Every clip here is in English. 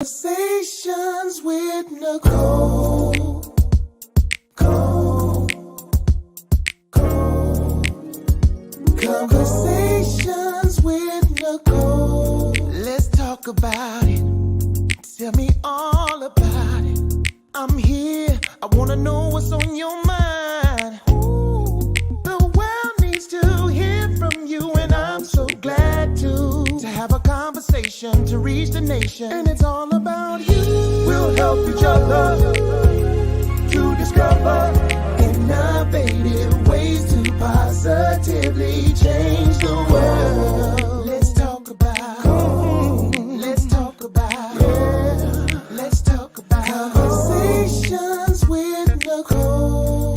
Conversations with Nicole. Conversations with Nicole. Let's talk about it. Tell me all about it. I'm here. I want to know what's on your mind. Ooh, the world needs to hear from you, and I'm so glad to have a conversation to reach the nation. And it's all about you. We'll help each other to discover innovative ways to positively change the world. Let's talk about, let's talk about, yeah. Let's talk about conversations with Nicole.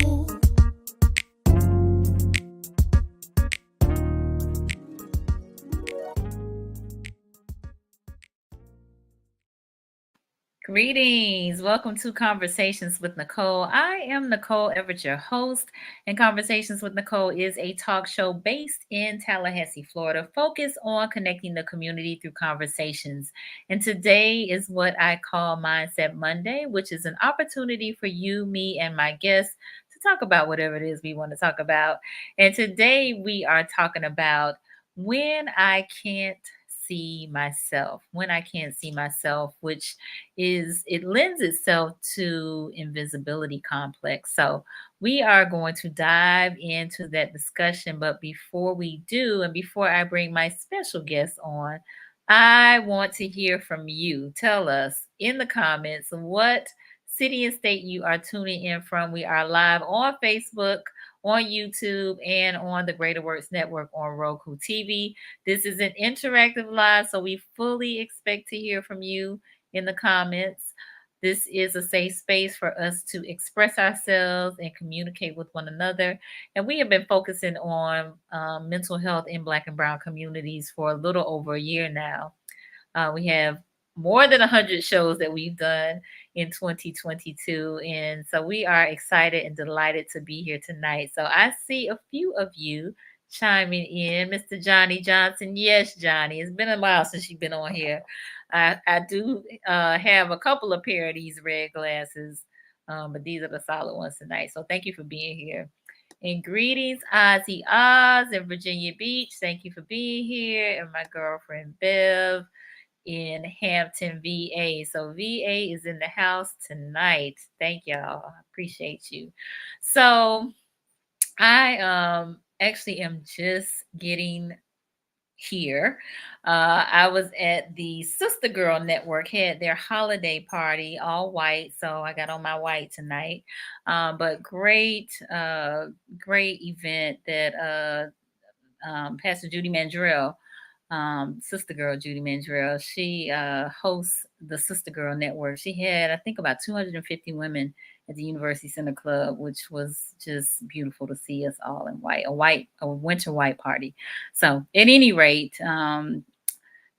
Greetings. Welcome to Conversations with Nicole. I am Nicole Everett, your host, and Conversations with Nicole is a talk show based in Tallahassee, Florida, focused on connecting the community through conversations. And today is what I call Mindset Monday, which is an opportunity for you, me, and my guests to talk about whatever it is we want to talk about. And today we are talking about when I can't see myself, which it lends itself to invisibility complex. So we are going to dive into that discussion. But before we do, and before I bring my special guest on, I want to hear from you. Tell us in the comments what city and state you are tuning in from. We are live on Facebook, on YouTube, and on the Greater Works Network on RokuTV. This is an interactive live, so we fully expect to hear from you in the comments. This is a safe space for us to express ourselves and communicate with one another. And we have been focusing on mental health in Black and Brown communities for a little over a year now. We have more than 100 shows that we've done in 2022. And so we are excited and delighted to be here tonight. So I see a few of you chiming in. Mr. Johnny Johnson. Yes, Johnny. It's been a while since you've been on here. I do have a couple of pair of these red glasses, but these are the solid ones tonight. So thank you for being here. And greetings, Ozzy Oz in Virginia Beach. Thank you for being here. And my girlfriend Bev in Hampton, VA. So VA is in the house tonight. Thank y'all. I appreciate you. So I actually am just getting here. I was at the Sister Girl Network, had their holiday party, all white. So I got on my white tonight. But great event that Pastor Judy Mandrell, Sister Girl Judy Mandrell, she hosts the Sister Girl Network. She had, I think, about 250 women at the University Center Club, which was just beautiful to see us all in white, a winter white party. So at any rate,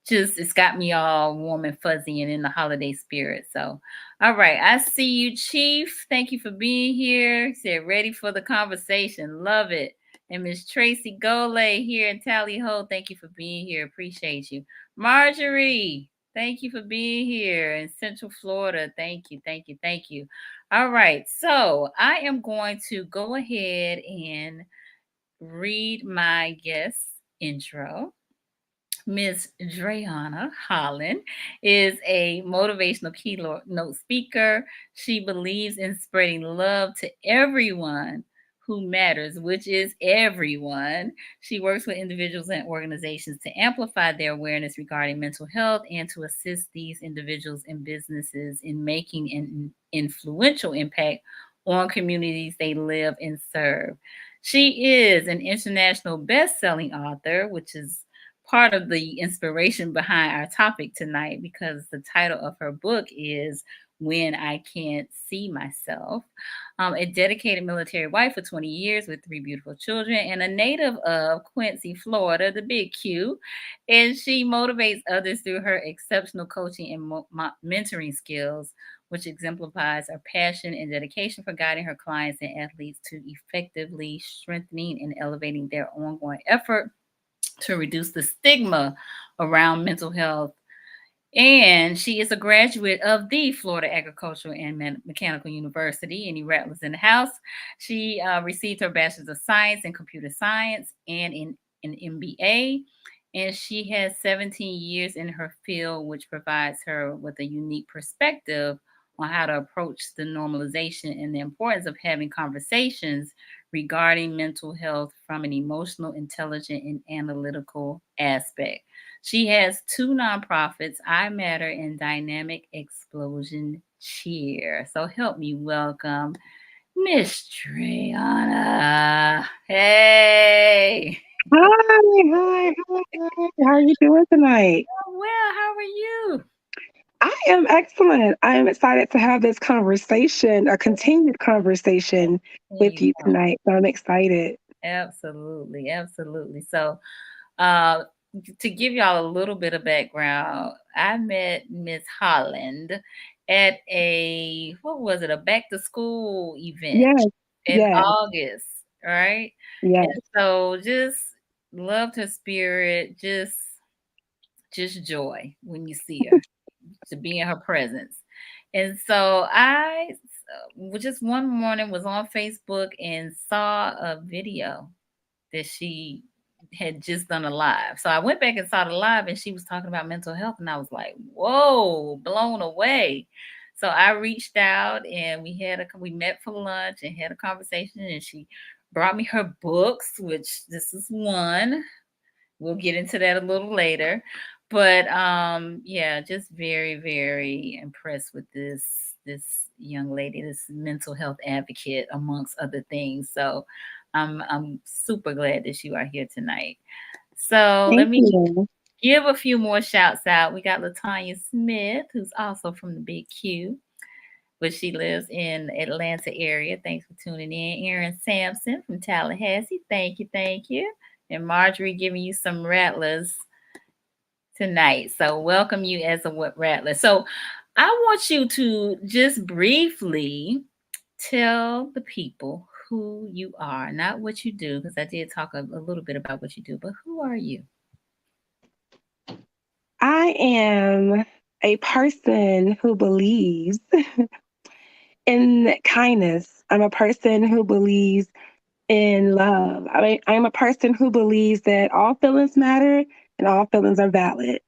just it's got me all warm and fuzzy and in the holiday spirit. So, all right, I see you, Chief. Thank you for being here. Said ready for the conversation. Love it. And Miss Tracy Golay here in Tally-Ho, thank you for being here. Appreciate you. Marjorie, thank you for being here in Central Florida. Thank you, thank you, thank you. All right, so I am going to go ahead and read my guest intro. Miss Dreunna Holland is a motivational keynote speaker. She believes in spreading love to everyone who matters, which is everyone. She works with individuals and organizations to amplify their awareness regarding mental health and to assist these individuals and businesses in making an influential impact on communities they live and serve. She is an international best-selling author, which is part of the inspiration behind our topic tonight, because the title of her book is When I Can't See Myself. A dedicated military wife for 20 years with 3 beautiful children, and a native of Quincy, Florida, the big Q. And she motivates others through her exceptional coaching and mentoring skills, which exemplifies her passion and dedication for guiding her clients and athletes to effectively strengthening and elevating their ongoing effort to reduce the stigma around mental health And she is a graduate of the Florida Agricultural and Mechanical University. Any rattlers in the house? She received her Bachelor's of Science in Computer Science and in an MBA. And she has 17 years in her field, which provides her with a unique perspective on how to approach the normalization and the importance of having conversations regarding mental health from an emotional, intelligent, and analytical aspect. She has two nonprofits, I Matter and Dynamic Explosion Cheer. So help me welcome Miss Dreunna. Hey. Hi. How are you doing tonight? Well, how are you? I am excellent. I am excited to have this conversation, a continued conversation There with you you go. tonight. So I'm excited. Absolutely, absolutely. So, uh, to give y'all a little bit of background, I met Miss Holland at a what was it? A back to school event Yes, in yes, August, right? And yes. so, just loved her spirit, just joy when you see her, to be in her presence. And so just one morning was on Facebook and saw a video that she had just done a live. So I went back and saw the live and she was talking about mental health and I was like, whoa, blown away. So I reached out and we met for lunch and had a conversation and she brought me her books, which this is one. We'll get into that a little later. But yeah, just very, very impressed with this young lady, this mental health advocate, amongst other things. So I'm super glad that you are here tonight. So let Thank me you. give a few more shouts out. We got Latanya Smith, who's also from the Big Q, but she lives in Atlanta area. Thanks for tuning in. Erin Sampson from Tallahassee. Thank you, thank you. And Marjorie giving you some rattlers tonight. So welcome you as a rattler. So I want you to just briefly tell the people who you are, not what you do, because I did talk a little bit about what you do, but who are you? I am a person who believes in kindness. I'm a person who believes in love. I mean, I'm a person who believes that all feelings matter and all feelings are valid.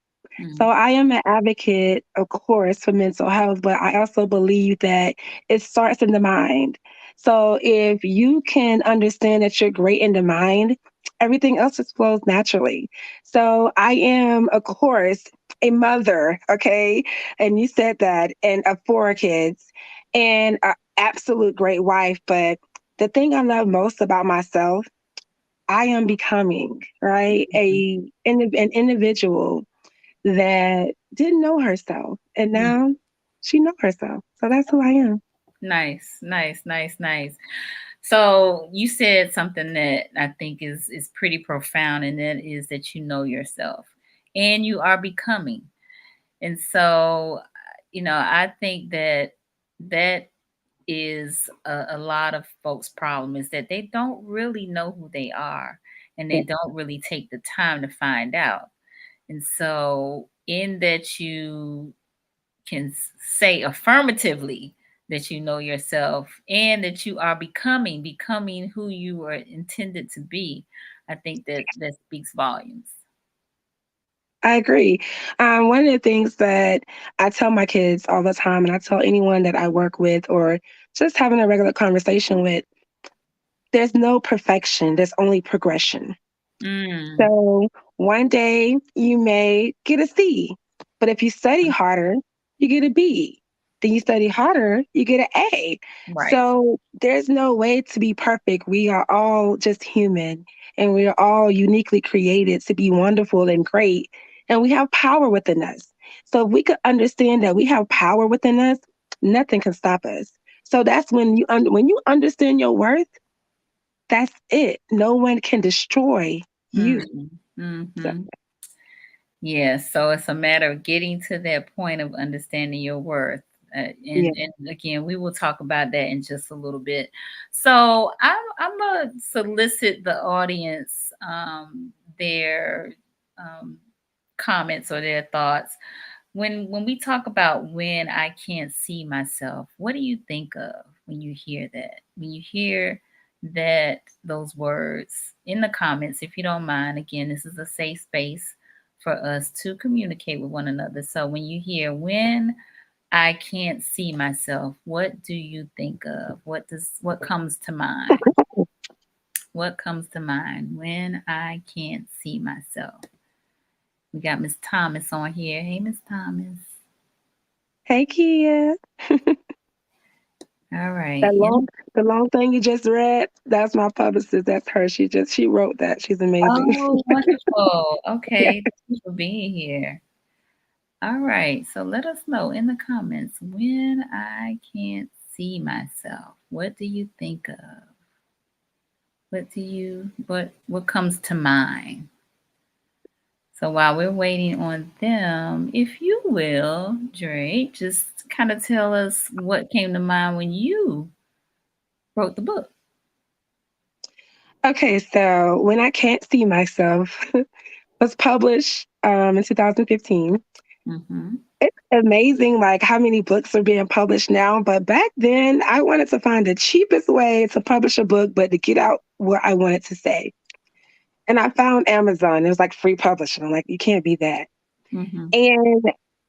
So Mm, I am an advocate, of course, for mental health, but I also believe that it starts in the mind. So if you can understand that you're great in the mind, everything else just flows naturally. So I am, of course, a mother, okay? And you said that, and of four kids, and an absolute great wife. But the thing I love most about myself, I am becoming, right? An individual that didn't know herself and mm. now she know herself. So that's who I am. Nice, nice, nice, nice. So you said something that I think is pretty profound, and that is that you know yourself and you are becoming. And so, I think that that is a lot of folks' problem, is that they don't really know who they are and they Yeah, don't really take the time to find out. And so, in that you can say affirmatively that you know yourself and that you are becoming who you are intended to be, I think that that speaks volumes. I agree. One of the things that I tell my kids all the time, and I tell anyone that I work with or just having a regular conversation with, there's no perfection, there's only progression. Mm, So one day you may get a C, but if you study harder, you get a B. Then you study harder, you get an A. right. So there's no way to be perfect. We are all just human and we are all uniquely created to be wonderful and great. And we have power within us. So if we could understand that we have power within us, nothing can stop us. So that's when when you understand your worth, that's it. No one can destroy you. Mm, So hmm. Yeah, so it's a matter of getting to that point of understanding your worth. yeah. And again, we will talk about that in just a little bit. So I'm gonna solicit the audience, their um, comments or their thoughts. when we talk about when I can't see myself, what do you think of when you hear that? When you hear that those words in the comments, if you don't mind, again, this is a safe space for us to communicate with one another. So when you hear when I can't see myself, what do you think of? What comes to mind? What comes to mind when I can't see myself? We got Miss Thomas on here. Hey, Miss Thomas. Hey, Kia. All right. That long, the long thing you just read, that's my publicist. That's her. She wrote that. She's amazing. Oh, wonderful. Yeah. Okay. Thank you for being here. All right. So let us know in the comments when I can't see myself. What do you think of? What comes to mind? So while we're waiting on them, if you will, Dre, just kind of tell us what came to mind when you wrote the book. Okay, so When I Can't See Myself was published in 2015. Mm-hmm. It's amazing like how many books are being published now, but back then I wanted to find the cheapest way to publish a book, but to get out what I wanted to say. And I found Amazon. It was like free publishing. I'm like, you can't beat that. Mm-hmm. And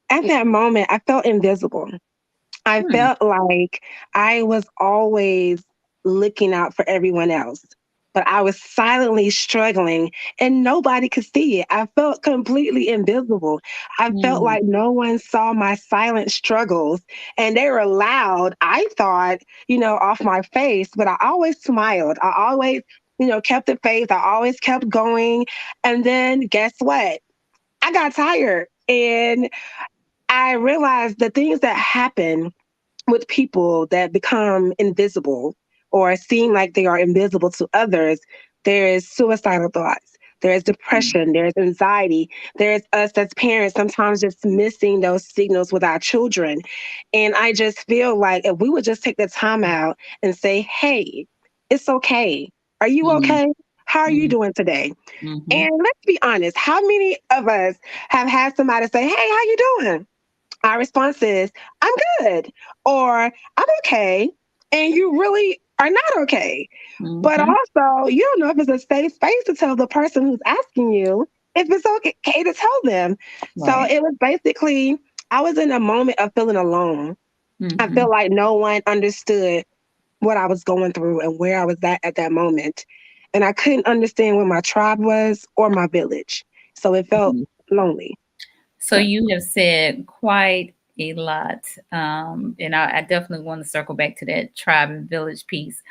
at that moment, I felt invisible. I Hmm. felt like I was always looking out for everyone else, but I was silently struggling and nobody could see it. I felt completely invisible. I felt Hmm. like no one saw my silent struggles and they were loud. I thought, off my face, but I always smiled. I always, kept the faith. I always kept going. And then guess what? I got tired and I realized the things that happen with people that become invisible or seem like they are invisible to others, there's suicidal thoughts, there's depression, there's anxiety, there's us as parents sometimes just missing those signals with our children. And I just feel like if we would just take the time out and say, hey, it's okay. Are you Hmm. okay? How are you Hmm. doing today? Hmm. And let's be honest, how many of us have had somebody say, hey, how you doing? Our response is, I'm good, or I'm okay, and you really are not okay. But Hmm. also, you don't know if it's a safe space to tell the person who's asking you if it's okay to tell them. So Right. it was basically, I was in a moment of feeling alone. I Hmm. felt like no one understood what I was going through and where I was at that moment. And I couldn't understand where my tribe was or my village. So it felt lonely. So So, you have said quite a lot, and I definitely want to circle back to that tribe and village piece.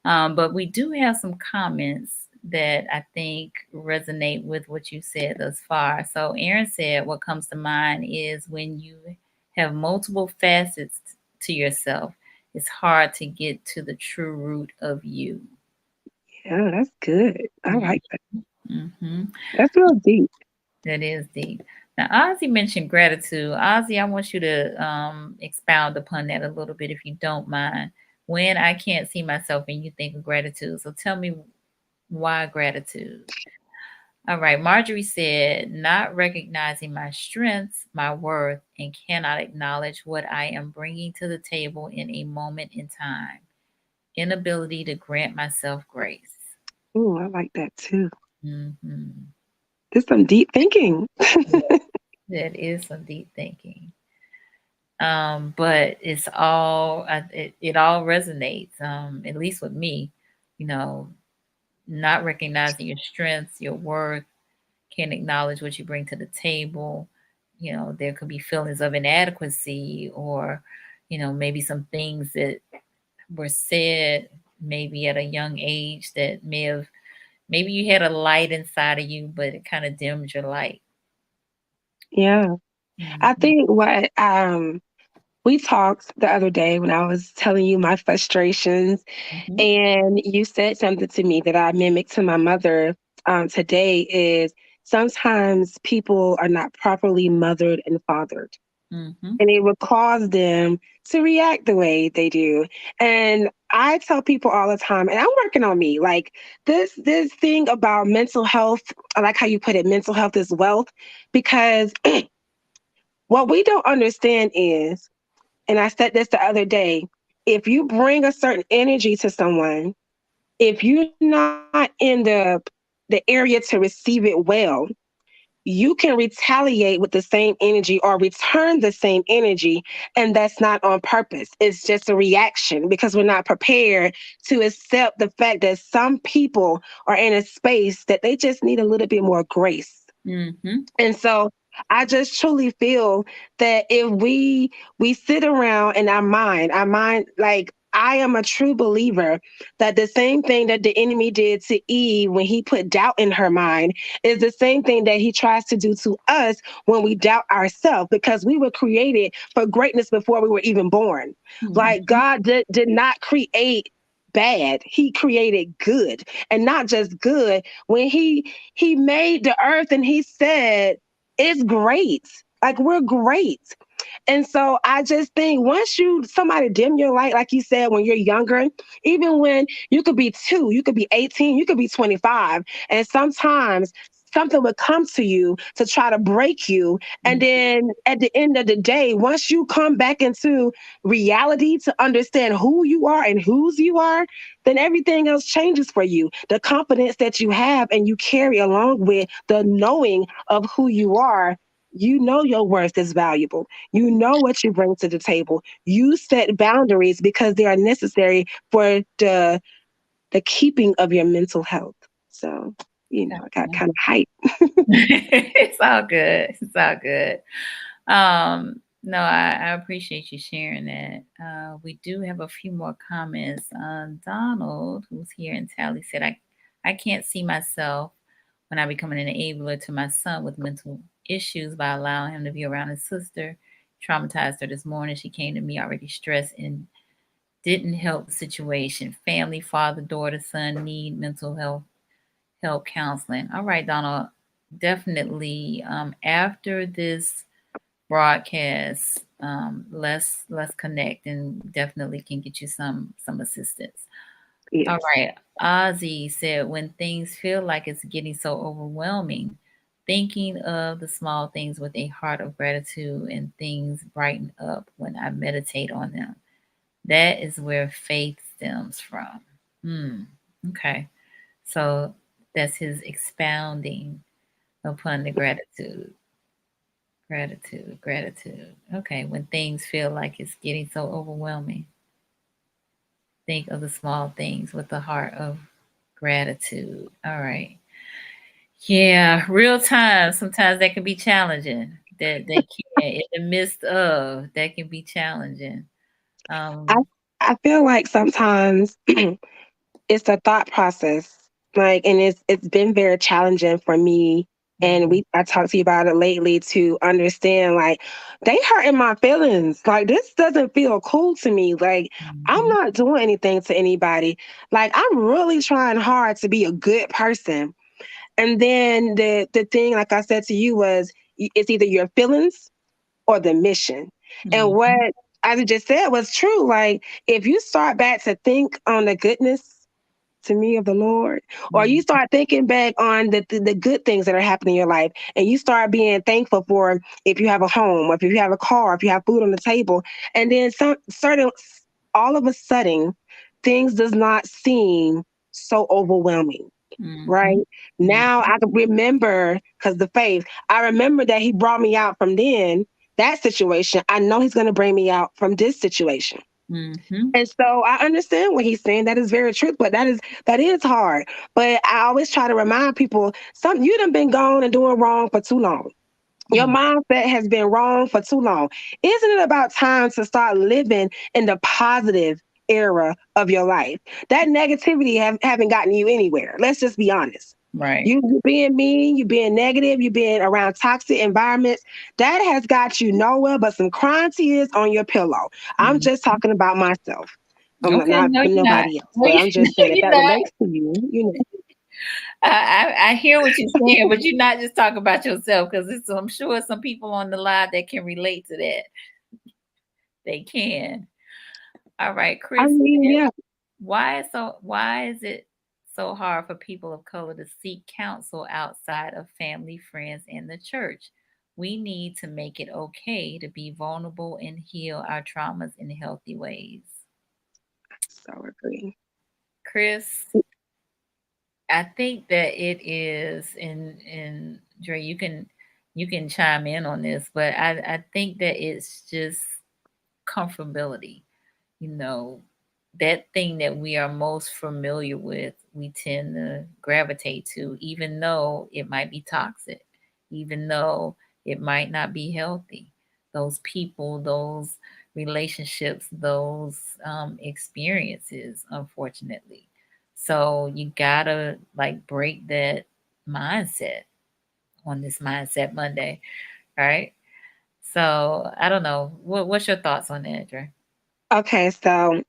But we do have some comments that I think resonate with what you said thus far. So Aaron said, "What comes to mind is when you have multiple facets to yourself, it's hard to get to the true root of you." yeah, that's good. I like that. Mm-hmm. That's real deep. That is deep. Now, Ozzy mentioned gratitude. Ozzy, I want you to expound upon that a little bit, if you don't mind. When I can't see myself and you think of gratitude, so tell me why gratitude. All right, Marjorie said, not recognizing my strengths, my worth, and cannot acknowledge what I am bringing to the table in a moment in time. Inability to grant myself grace. Ooh, I like that too. Hmm. There's some deep thinking. Yeah, that is some deep thinking. But it's all it all resonates. At least with me, you know, not recognizing your strengths, your worth, can't acknowledge what you bring to the table. You know, there could be feelings of inadequacy, or maybe some things that were said maybe at a young age that maybe you had a light inside of you, but it kind of dimmed your light. Yeah. I Hmm. think what we talked the other day when I was telling you my frustrations, Hmm. and you said something to me that I mimicked to my mother today is sometimes people are not properly mothered and fathered. Hmm. And it would cause them to react the way they do. And I tell people all the time, and I'm working on me, like this thing about mental health, I like how you put it, mental health is wealth, because What we don't understand is, and I said this the other day, if you bring a certain energy to someone, if you're not in the area to receive it well, you can retaliate with the same energy or return the same energy. And that's not on purpose. It's just a reaction because we're not prepared to accept the fact that some people are in a space that they just need a little bit more grace. Mm-hmm. And so I just truly feel that if we sit around in our mind, like I am a true believer that the same thing that the enemy did to Eve when he put doubt in her mind is the same thing that he tries to do to us when we doubt ourselves, because we were created for greatness before we were even born. Like Mm-hmm. God did not create bad. He created good, and not just good. When he made the earth and he said, it's great. Like we're great. And so I just think once somebody dim your light, like you said, when you're younger, even when you could be 2, you could be 18, you could be 25. And sometimes something would come to you to try to break you. And then at the end of the day, once you come back into reality to understand who you are and whose you are, then everything else changes for you. The confidence that you have and you carry along with the knowing of who you are, you know your worth is valuable. You know what you bring to the table. You set boundaries because they are necessary for the keeping of your mental health. So, I got kind of hype. It's all good. It's all good. No, I appreciate you sharing that. We do have a few more comments. Donald, who's here in Tally, said, I can't see myself when I become an enabler to my son with mental issues by allowing him to be around his sister. Traumatized her this morning. She came to me already stressed and didn't help the situation. Family, father, daughter, son need mental health help counseling. All right, Donald, definitely after this broadcast, let's connect and definitely can get you some assistance. All Yes. right. Ozzy said, when things feel like it's getting so overwhelming, thinking of the small things with a heart of gratitude and things brighten up when I meditate on them. That is where faith stems from. Hmm. Okay. So that's his expounding upon the gratitude. Gratitude, gratitude. Okay, when things feel like it's getting so overwhelming, think of the small things with the heart of gratitude. All right. Yeah, real time. Sometimes that can be challenging. That can in the midst of that can be challenging. I, Um, I feel like sometimes it's a thought process. Like, and it's been very challenging for me. And I talked to you about it lately to understand, like, they hurting my feelings. Like, this doesn't feel cool to me. Like, I'm mhm, not doing anything to anybody. Like, I'm really trying hard to be a good person. And then the thing, like I said to you, was it's either your feelings or the mission. And mhm, what I just said was true. Like, if you start back to think on the goodness to me of the Lord, or you mhm, start thinking back on the good things that are happening in your life, and you start being thankful for if you have a home, or if you have a car, if you have food on the table, and then all of a sudden, things does not seem so overwhelming. Right mhm, mhm, now, I can remember because the faith. I remember that He brought me out from then that situation. I know He's going to bring me out from this situation. mhm, And so I understand what he's saying. That is very true, but that is hard. But I always try to remind people, some you done been gone and doing wrong for too long. Your mhm, mindset has been wrong for too long. Isn't it about time to start living in the positive era of your life? That negativity haven't gotten you anywhere. Let's just be honest. right. You being mean, you being negative, you being around toxic environments, that has got you nowhere but some crying tears on your pillow. I'm Mhm. just talking about myself. I'm Okay, not no, for you're not. nobody else, No, but I'm just no, saying if you're that not. relates to you, I hear what you're saying, but you're not just talking about yourself because I'm sure some people on the live that can relate to that. They can. All right, I Chris, mean, yeah. why is it so hard for people of color to seek counsel outside of family, friends, and the church? We need to make it okay to be vulnerable and heal our traumas in healthy ways. So agree. Chris, I think that it is, and Dre, you can chime in on this, but I think that it's just comfortability. You know, that thing that we are most familiar with, we tend to gravitate to, even though it might be toxic, even though it might not be healthy. Those people, those relationships, those experiences, unfortunately. So you gotta like break that mindset on this Mindset Monday, right? So I don't know. What's your thoughts on that, Dre? Okay, so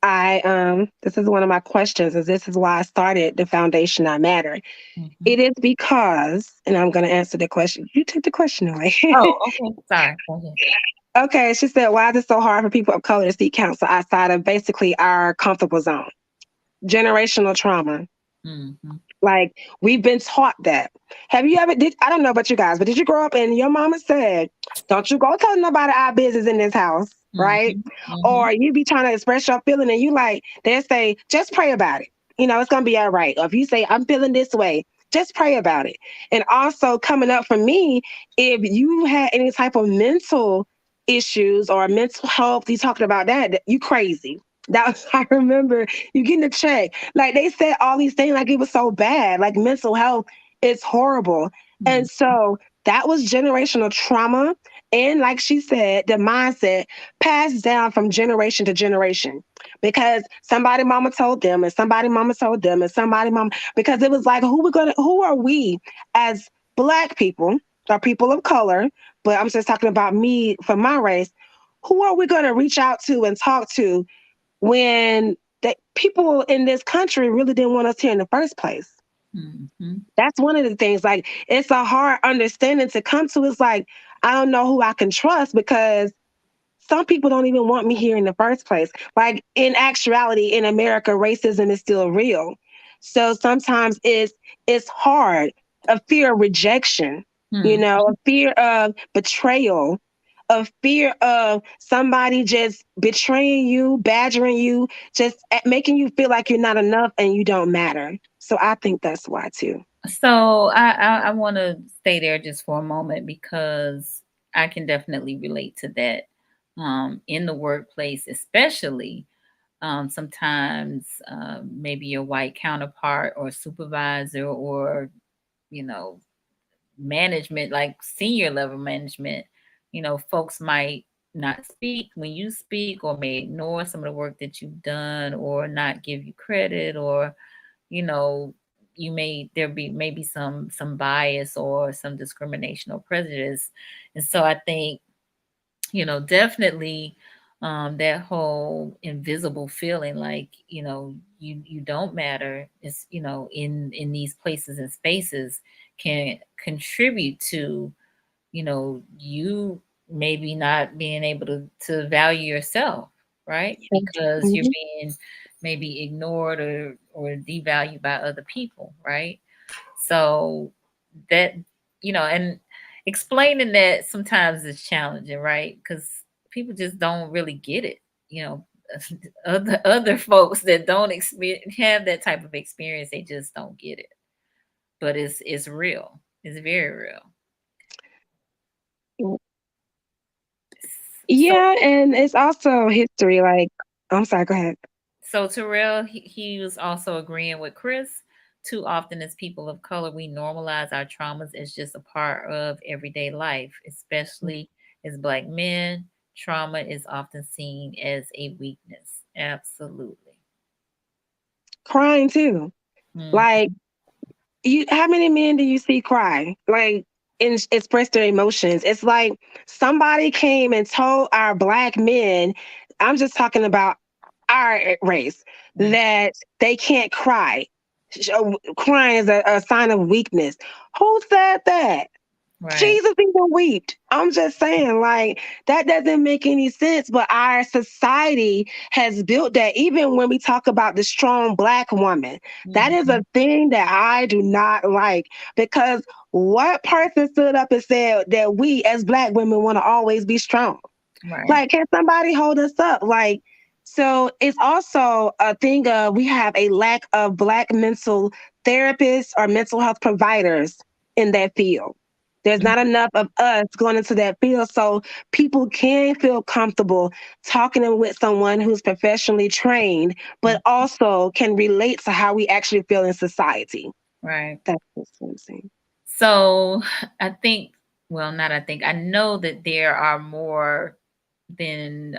I this is one of my questions, is this is why I started the Foundation I Matter. Hmm. It is because, and I'm gonna answer the question. You took the question away. Oh, okay. Sorry. Go ahead. Okay, she said, why is it so hard for people of color to seek counsel outside of basically our comfortable zone? Generational trauma. Hmm. Like, we've been taught that. Have you ever did I don't know about you guys, but did you grow up and your mama said, don't you go tell nobody our business in this house, right? Hmm. Hmm. Or you be trying to express your feeling and you like, they say, just pray about it. You know, it's gonna be all right. Or if you say, I'm feeling this way, just pray about it. And also coming up for me, if you had any type of mental issues or mental health, you talking about that, you crazy. That was, I remember you getting a check. Like they said all these things like it was so bad. Like mental health is horrible. Hmm. And so that was generational trauma. And like she said, the mindset passed down from generation to generation because somebody mama told them and somebody mama told them and somebody mama, because it was like, who are we as Black people or people of color? But I'm just talking about me for my race. Who are we going to reach out to and talk to when the people in this country really didn't want us here in the first place? Hmm. That's one of the things. Like, it's a hard understanding to come to. It's like, I don't know who I can trust because some people don't even want me here in the first place. Like, in actuality, in America, racism is still real. So sometimes it's hard. A fear of rejection, you Hmm. know, a fear of betrayal, a fear of somebody just betraying you, badgering you, just making you feel like you're not enough and you don't matter. So I think that's why too. So I want to stay there just for a moment because I can definitely relate to that. In the workplace, especially, sometimes maybe your white counterpart or supervisor or you know management, like senior level management, folks might not speak when you speak or may ignore some of the work that you've done or not give you credit or, you know, there be maybe some bias or some discrimination or prejudice. And so I think, definitely that whole invisible feeling like, you don't matter is, in these places and spaces can contribute to, you maybe not being able to value yourself, right? Because you're Mhm. being maybe ignored or devalued by other people, right? So that, and explaining that sometimes is challenging, right? Because people just don't really get it, you know. Other folks that don't have that type of experience, they just don't get it. But it's real. It's very real. So Yeah, and it's also history. Like, I'm sorry, go ahead. so Terrell, he was also agreeing with Chris. Too often, as people of color, we normalize our traumas as just a part of everyday life, especially as Black men. Trauma is often seen as a weakness. Absolutely. Crying too. Mm. Like, you how many men do you see cry? Like, express their emotions. It's like somebody came and told our Black men, I'm just talking about our race, Mm. that they can't cry. Crying is a sign of weakness. Who said that? Right. Jesus even wept. I'm just saying, like, that doesn't make any sense. But our society has built that. Even when we talk about the strong Black woman, that is Mhm. a thing that I do not like because What person stood up and said that we as Black women want to always be strong? Right. Like, can somebody hold us up? Like, so it's also a thing of we have a lack of Black mental therapists or mental health providers in that field. There's not enough of us going into that field so people can feel comfortable talking with someone who's professionally trained, Mhm. but also can relate to how we actually feel in society. Right. That's what I'm saying. So I think, well, not I think, I know that there are more than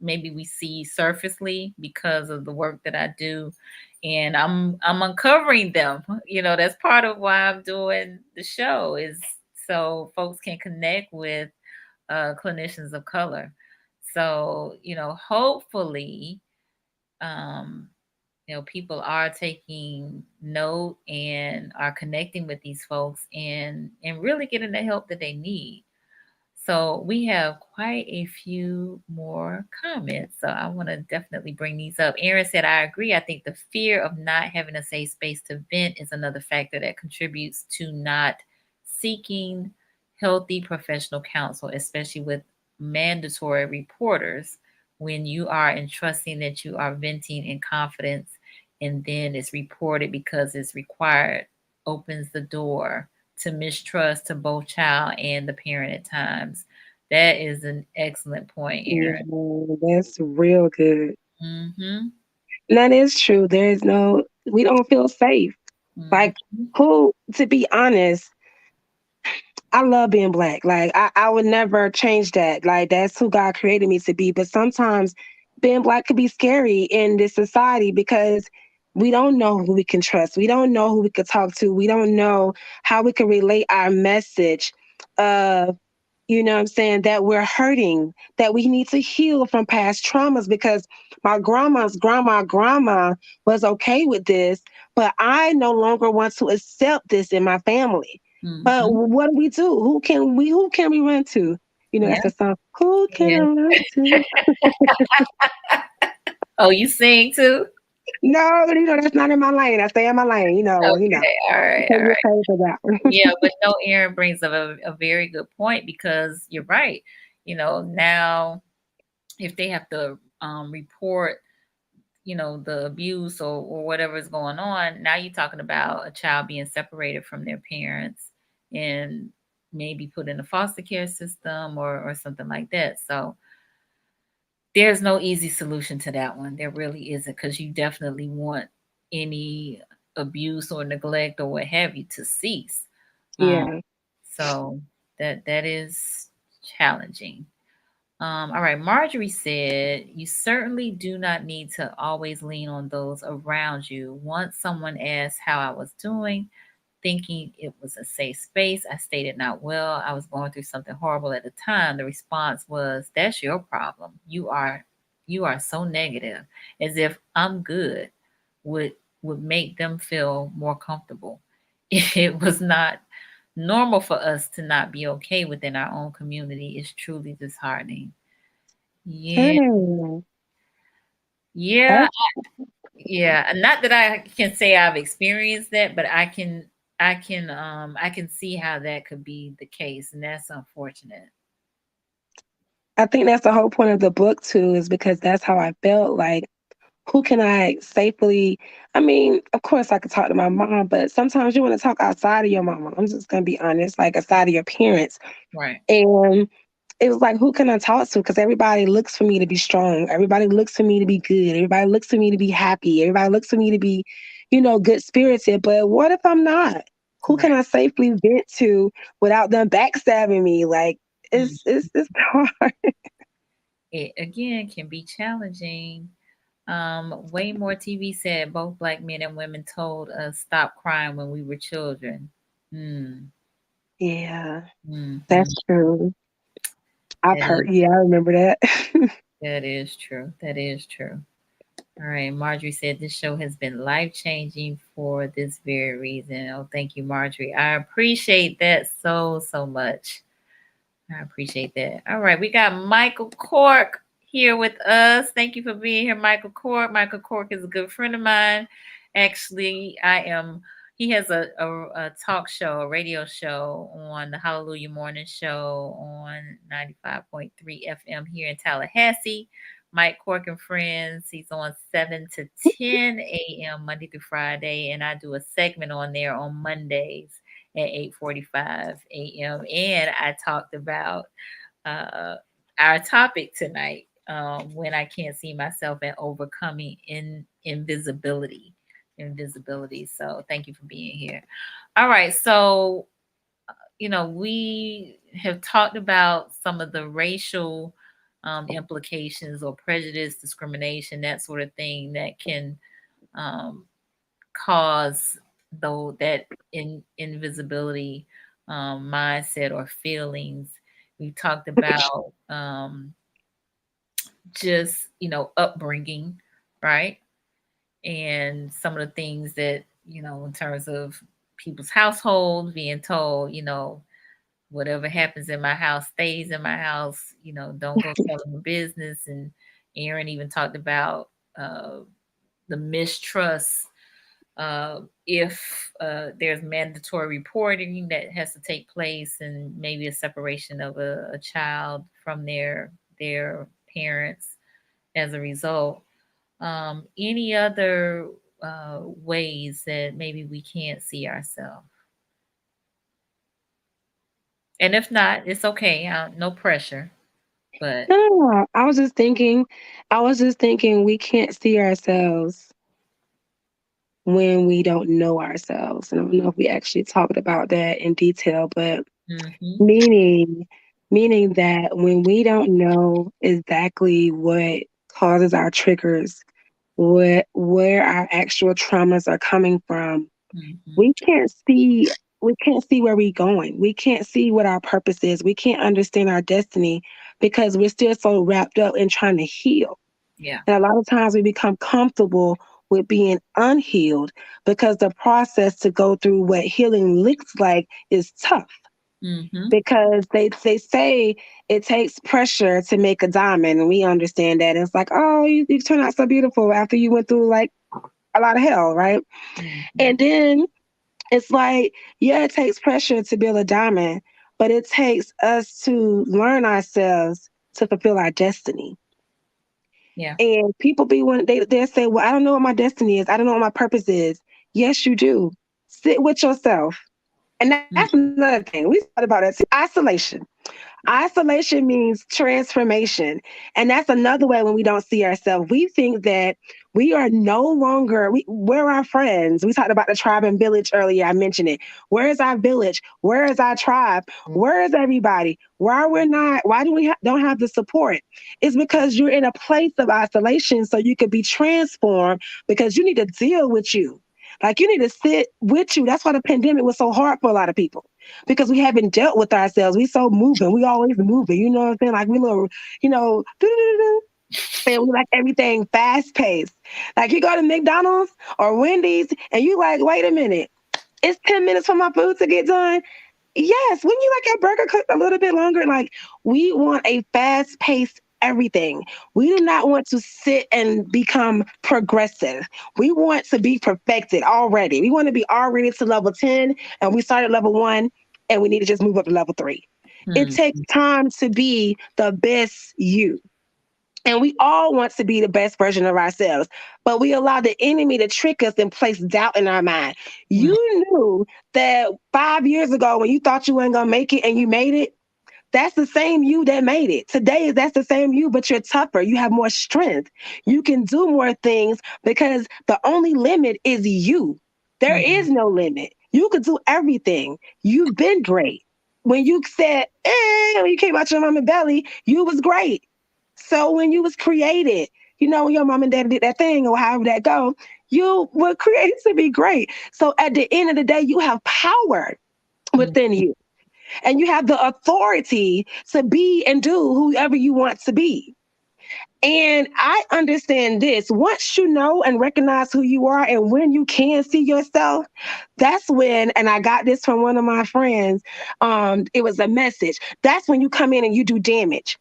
maybe we see surfacely because of the work that I do. And I'm uncovering them. You know, that's part of why I'm doing the show is so folks can connect with clinicians of color. So, you know, hopefully, um, you know, people are taking note and are connecting with these folks and really getting the help that they need. So we have quite a few more comments. So I want to definitely bring these up. Aaron said, I agree. I think the fear of not having a safe space to vent is another factor that contributes to not seeking healthy professional counsel, especially with mandatory reporters when you are entrusting that you are venting in confidence and then it's reported because it's required, opens the door to mistrust to both child and the parent at times. That is an excellent point, Aaron. Yeah, that's real good. Mm-hmm. And that is true. We don't feel safe. Like, Mm-hmm. who, to be honest, I love being Black. Like, I would never change that. Like, that's who God created me to be. But sometimes being Black could be scary in this society because we don't know who we can trust. We don't know who we could talk to. We don't know how we can relate our message of, you know what I'm saying, that we're hurting, that we need to heal from past traumas because my grandma was okay with this, but I no longer want to accept this in my family. But Mm-hmm. what do we do? Who can we run to? You know, Yeah. that's the song. Who can I Yeah. run to? Oh, you sing too? No, that's not in my lane. I stay in my lane, Okay. All right. Take All your right. pay for that one. Yeah, but no, Aaron brings up a very good point because you're right. You know, now if they have to report, you know, the abuse or whatever is going on, now you're talking about a child being separated from their parents and maybe put in a foster care system or something like that. So there's no easy solution to that one. There really isn't because you definitely want any abuse or neglect or what have you to cease. Um, Yeah. so that is challenging. All right, Marjorie said, you certainly do not need to always lean on those around you. Once someone asked how I was doing, thinking it was a safe space, I stated not well. I was going through something horrible at the time. The response was, that's your problem. You are so negative, as if I'm good would would make them feel more comfortable. It was not normal for us to not be okay within our own community. It's truly disheartening. Yeah, Dang. yeah, That's yeah. Not that I can say I've experienced that, but I can see how that could be the case, and that's unfortunate. I think that's the whole point of the book too, is because that's how I felt. Like, who can I safely? I mean, of course, I could talk to my mom, but sometimes you want to talk outside of your mama. I'm just gonna be honest, like outside of your parents. Right. And it was like, who can I talk to? Because everybody looks for me to be strong. Everybody looks for me to be good. Everybody looks for me to be happy. Everybody looks for me to be, good spirited. But what if I'm not? Who can Right. I safely vent to without them backstabbing me? Like, Mm. it's hard. It again can be challenging. Way more TV said both black men and women told us stop crying when we were children. Mm, Yeah, hmm. that's true. I've That is heard. Yeah, I remember that. that is true. That is true. All right. Marjorie said this show has been life changing for this very reason. Oh, thank you, Marjorie. I appreciate that so much. I appreciate that. All right. We got Michael Cork here with us. Thank you for being here, Michael Cork. Michael Cork is a good friend of mine. Actually, I am he has a talk show, a radio show on the Hallelujah Morning Show on 95.3 FM here in Tallahassee. Mike Cork and Friends. He's on 7 to 10 a.m. Monday through Friday, and I do a segment on there on Mondays at 8:45 a.m. And I talked about uh, our topic tonight, when I can't see myself, and overcoming invisibility. Invisibility. So thank you for being here. All right. So, we have talked about some of the racial implications or prejudice, discrimination, that sort of thing that can um, cause though that invisibility mindset or feelings. We talked about just upbringing, right? And some of the things that in terms of people's households being told, whatever happens in my house stays in my house, don't go telling the business. And Aaron even talked about the mistrust, if there's mandatory reporting that has to take place, and maybe a separation of a child from their parents as a result. Any other ways that maybe we can't see ourselves? And if not, it's okay. No pressure. But No, I was just thinking we can't see ourselves when we don't know ourselves. And I don't know if we actually talked about that in detail, but hmm meaning meaning that when we don't know exactly what causes our triggers, what where our actual traumas are coming from, hmm we can't see where we're going. We can't see what our purpose is. We can't understand our destiny because we're still so wrapped up in trying to heal. yeah. And a lot of times we become comfortable with being unhealed because the process to go through what healing looks like is tough, hmm because they say it takes pressure to make a diamond, and we understand that. It's like, oh, you turn out so beautiful after you went through like a lot of hell, right? hmm And then it's like, yeah, it takes pressure to build a diamond, but it takes us to learn ourselves to fulfill our destiny. yeah. And people be when they say, well, I don't know what my destiny is. I don't know what my purpose is. Yes, you do. Sit with yourself. And that's another thing. We thought about that too. Isolation. Isolation means transformation. And that's another way when we don't see ourselves. We think that we are no longer, we're our friends. We talked about the tribe and village earlier. I mentioned it. Where is our village? Where is our tribe? Where is everybody? Why do we don't have the support? It's because you're in a place of isolation so you could be transformed, because you need to deal with you. Like, you need to sit with you. That's why the pandemic was so hard for a lot of people, because we haven't dealt with ourselves. We so moving. We always moving. You know what I'm saying? Like, we little, and we like everything fast paced. Like, you go to McDonald's or Wendy's and you like, wait a minute, it's 10 minutes for my food to get done. Yes, when you like your burger cooked a little bit longer, like, we want a fast paced everything. We do not want to sit and become progressive. We want to be perfected already. We want to be already to level 10, and we started level 1, and we need to just move up to level 3. It hmm takes time to be the best you. And we all want to be the best version of ourselves, but we allow the enemy to trick us and place doubt in our mind. You knew that 5 years ago when you thought you weren't going to make it and you made it, that's the same you that made it. Today, that's the same you, but you're tougher. You have more strength. You can do more things because the only limit is you. There hmm is no limit. You could do everything. You've been great. When you said, when you came out your mama's belly, you was great. So when you was created, when your mom and dad did that thing or however that go, you were created to be great. So at the end of the day, you have power within you, and you have the authority to be and do whoever you want to be. And I understand this. Once you know and recognize who you are and when you can see yourself, that's when, and I got this from one of my friends, it was a message. That's when you come in and you do damage.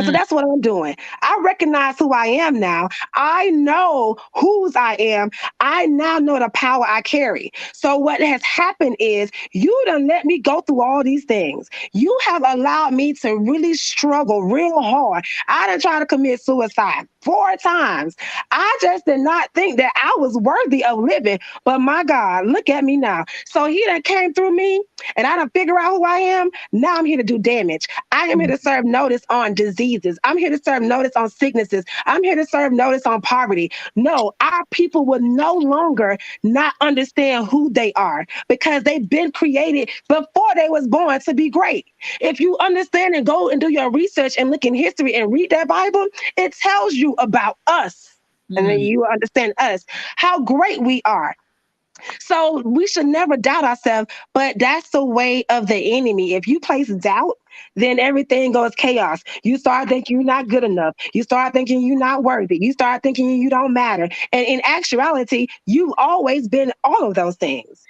So that's what I'm doing. I recognize who I am now. I know whose I am. I now know the power I carry. So what has happened is you done let me go through all these things. You have allowed me to really struggle real hard. I done tried to commit suicide 4 times. I just did not think that I was worthy of living. But my God, look at me now. So he done came through me and I done figure out who I am. Now I'm here to do damage. I am here to serve notice on diseases. I'm here to serve notice on sicknesses. I'm here to serve notice on poverty. No, our people will no longer not understand who they are because they've been created before they was born to be great. If you understand and go and do your research and look in history and read that Bible, it tells you about us. And then you understand us, how great we are. So we should never doubt ourselves, but that's the way of the enemy. If you place doubt, then everything goes chaos. You start thinking you're not good enough. You start thinking you're not worthy. You start thinking you don't matter. And in actuality, you've always been all of those things.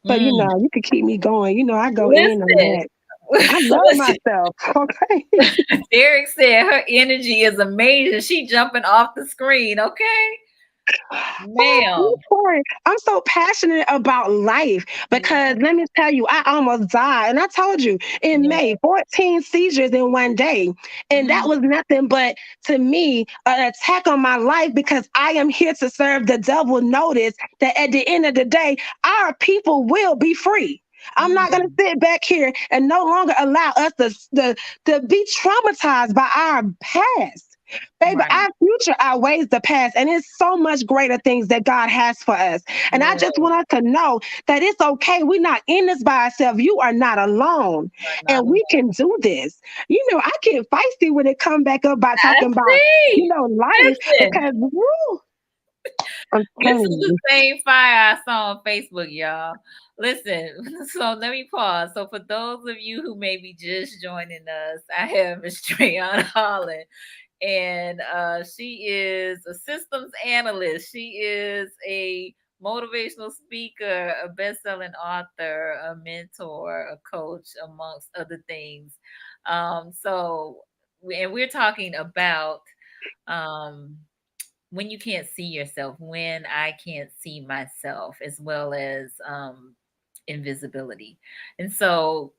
But you could keep me going. I go in on Listen, that. I love myself. Okay. Derek said her energy is amazing. She jumping off the screen. Okay, ma'am. I'm so passionate about life because let me tell you, I almost died. And I told you in Yeah. May, 14 seizures in one day. And that was nothing but, to me, an attack on my life because I am here to serve the devil. Notice that at the end of the day, our people will be free. I'm not going to sit back here and no longer allow us to be traumatized by our past. Baby, Right. our future outweighs the past, and it's so much greater things that God has for us. And I Yeah. just want us to know that it's okay. We're not in this by ourselves. You are not alone, Not and we can do this. I get feisty when it come back up by I talking about, see. life Listen, because woo, I'm this is telling the you. same fire I saw on Facebook, y'all. Listen, so let me pause. So for those of you who may be just joining us, I have Miss Dreunna Holland, and she is a systems analyst. She is a motivational speaker, a best-selling author, a mentor, a coach, amongst other things. And we're talking about um, when you can't see yourself, when I can't see myself, as well as invisibility. And so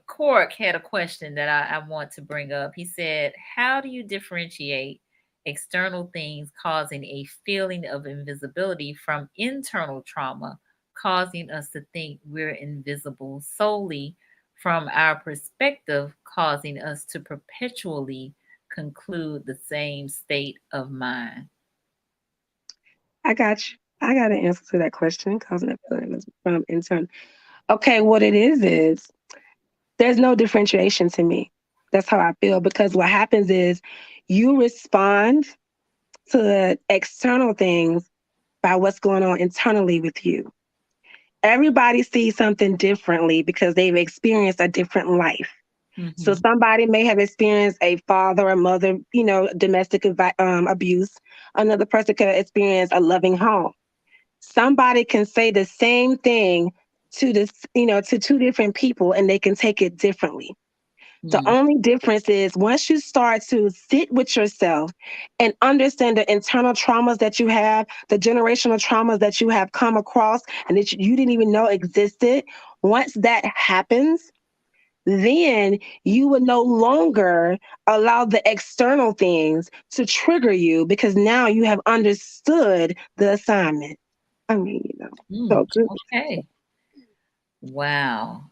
Cork had a question that I want to bring up. He said, how do you differentiate external things causing a feeling of invisibility from internal trauma causing us to think we're invisible solely from our perspective, causing us to perpetually conclude the same state of mind? I got you. I got an answer to that question. Causing that feeling is from intern. Okay, what it is there's no differentiation to me. That's how I feel because what happens is you respond to external things by what's going on internally with you. Everybody sees something differently because they've experienced a different life. So Mm-hmm. somebody may have experienced a father or mother, domestic abuse. Another person could experience a loving home. Somebody can say the same thing to two different people and they can take it differently. The Mm, only difference is once you start to sit with yourself and understand the internal traumas that you have, the generational traumas that you have come across and that you didn't even know existed, once that happens, then you would no longer allow the external things to trigger you because now you have understood the assignment. I mean, so good. okay. Wow.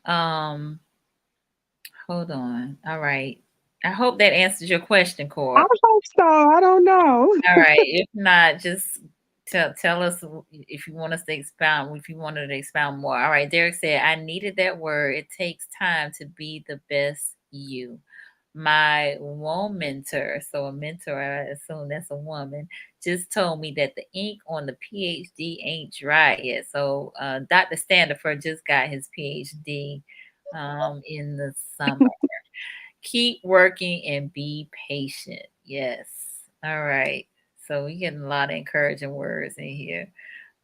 Hold on. All right. I hope that answers your question, I Core. hope so. I don't know. All right. If not, just tell us if you want us to expound, if you wanted to expound more. All right. Derek said, I needed that word. It takes time to be the best you. My mentor, so a mentor, I assume that's a woman, just told me that the ink on the PhD ain't dry yet. So Dr. Standifer just got his PhD in the summer. Keep working and be patient. Yes. All right. So we getting a lot of encouraging words in here.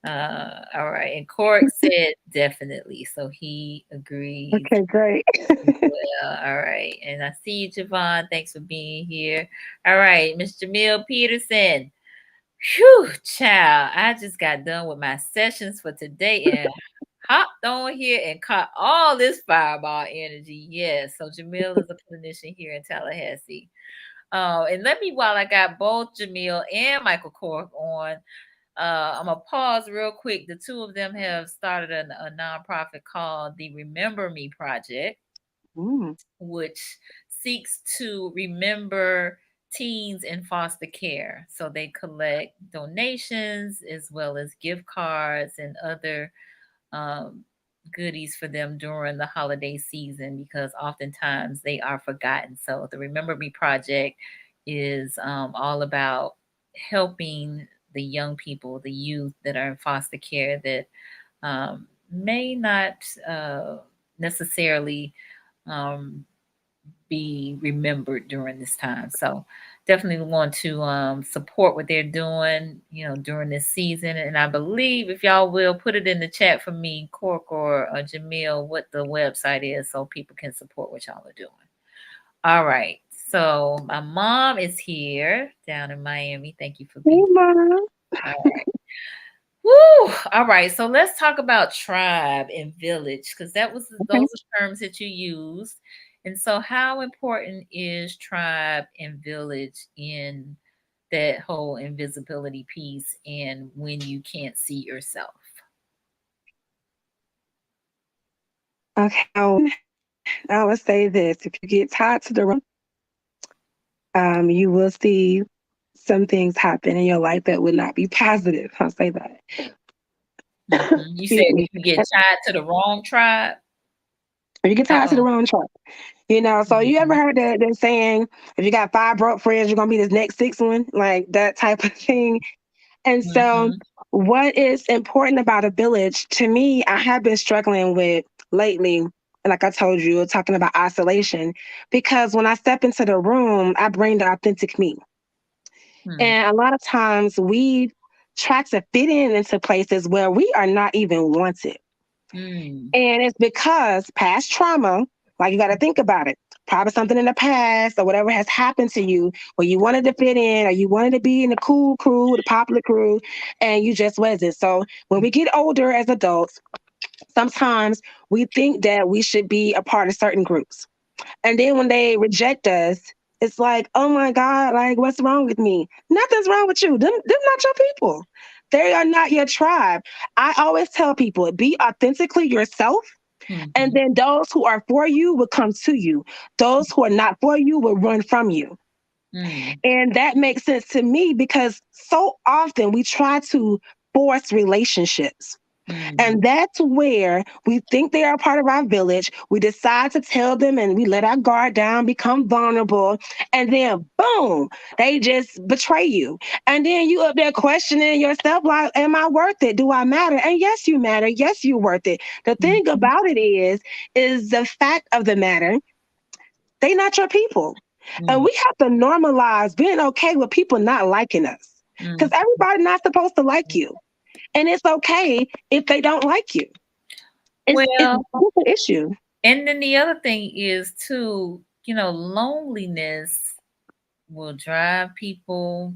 All right. And Cork said definitely. So he agrees. Okay, great. Well, all right. And I see you, Javon. Thanks for being here. All right, Miss Jamil Peterson. Phew, child. I just got done with my sessions for today and hopped on here and caught all this fireball energy. Yes. So Jamil is a clinician here in Tallahassee. And let me, while I got both Jamil and Michael Cork on, I'm gonna pause real quick. The two of them have started a nonprofit called the Remember Me Project, Mm, which seeks to remember teens in foster care. So they collect donations as well as gift cards and other um, goodies for them during the holiday season because oftentimes they are forgotten. So the Remember Me Project is all about helping the young people, the youth that are in foster care that may not necessarily um, be remembered during this time. So definitely want to support what they're doing, during this season. And I believe if y'all will put it in the chat for me, Cork or Jamil, what the website is so people can support what y'all are doing. All right. So my mom is here down in Miami. Thank you for hey, being. Mom. All right. Woo! All right, so let's talk about tribe and village because Okay. those are terms that you used. And so, how important is tribe and village in that whole invisibility piece and when you can't see yourself? Okay. Now let's say this. If you get tied to the rope, you will see some things happen in your life that would not be positive. I'll say that. You said Excuse if me. you get tied to the wrong tribe. If you get tied to the Uh-oh. wrong track. So you ever Mm-hmm. heard that saying, if you got five broke friends, you're gonna be this next sixth one, like that type of thing. And so, Mm-hmm. what is important about a village to me, I have been struggling with lately. Like I told you, talking about isolation, because when I step into the room, I bring the authentic me. And a lot of times we try to fit in into places where we are not even wanted. Mm-hmm. And it's because past trauma, like you got to think about it. Probably something in the past or whatever has happened to you where you wanted to fit in or you wanted to be in the cool crew, the popular crew, and you just wasn't. So when we get older as adults, sometimes we think that we should be a part of certain groups. And then when they reject us, it's like, oh my God, like what's wrong with me? Nothing's wrong with you. Them not your people. They are not your tribe. I always tell people, be authentically yourself. And Mm-hmm. then those who are for you will come to you. Those who are not for you will run from you. Mm-hmm. And that makes sense to me because so often we try to force relationships. Mm-hmm. And that's where we think they are part of our village. We decide to tell them and we let our guard down, become vulnerable. And then, boom, they just betray you. And then you up there questioning yourself like, am I worth it? Do I matter? And yes, you matter. Yes, you're worth it. The thing about it is the fact of the matter, they not your people. And we have to normalize being okay with people not liking us. Because Mm-hmm. everybody's not supposed to like you. And it's okay if they don't like you. It's Well, an issue. and then the other thing is too, loneliness will drive people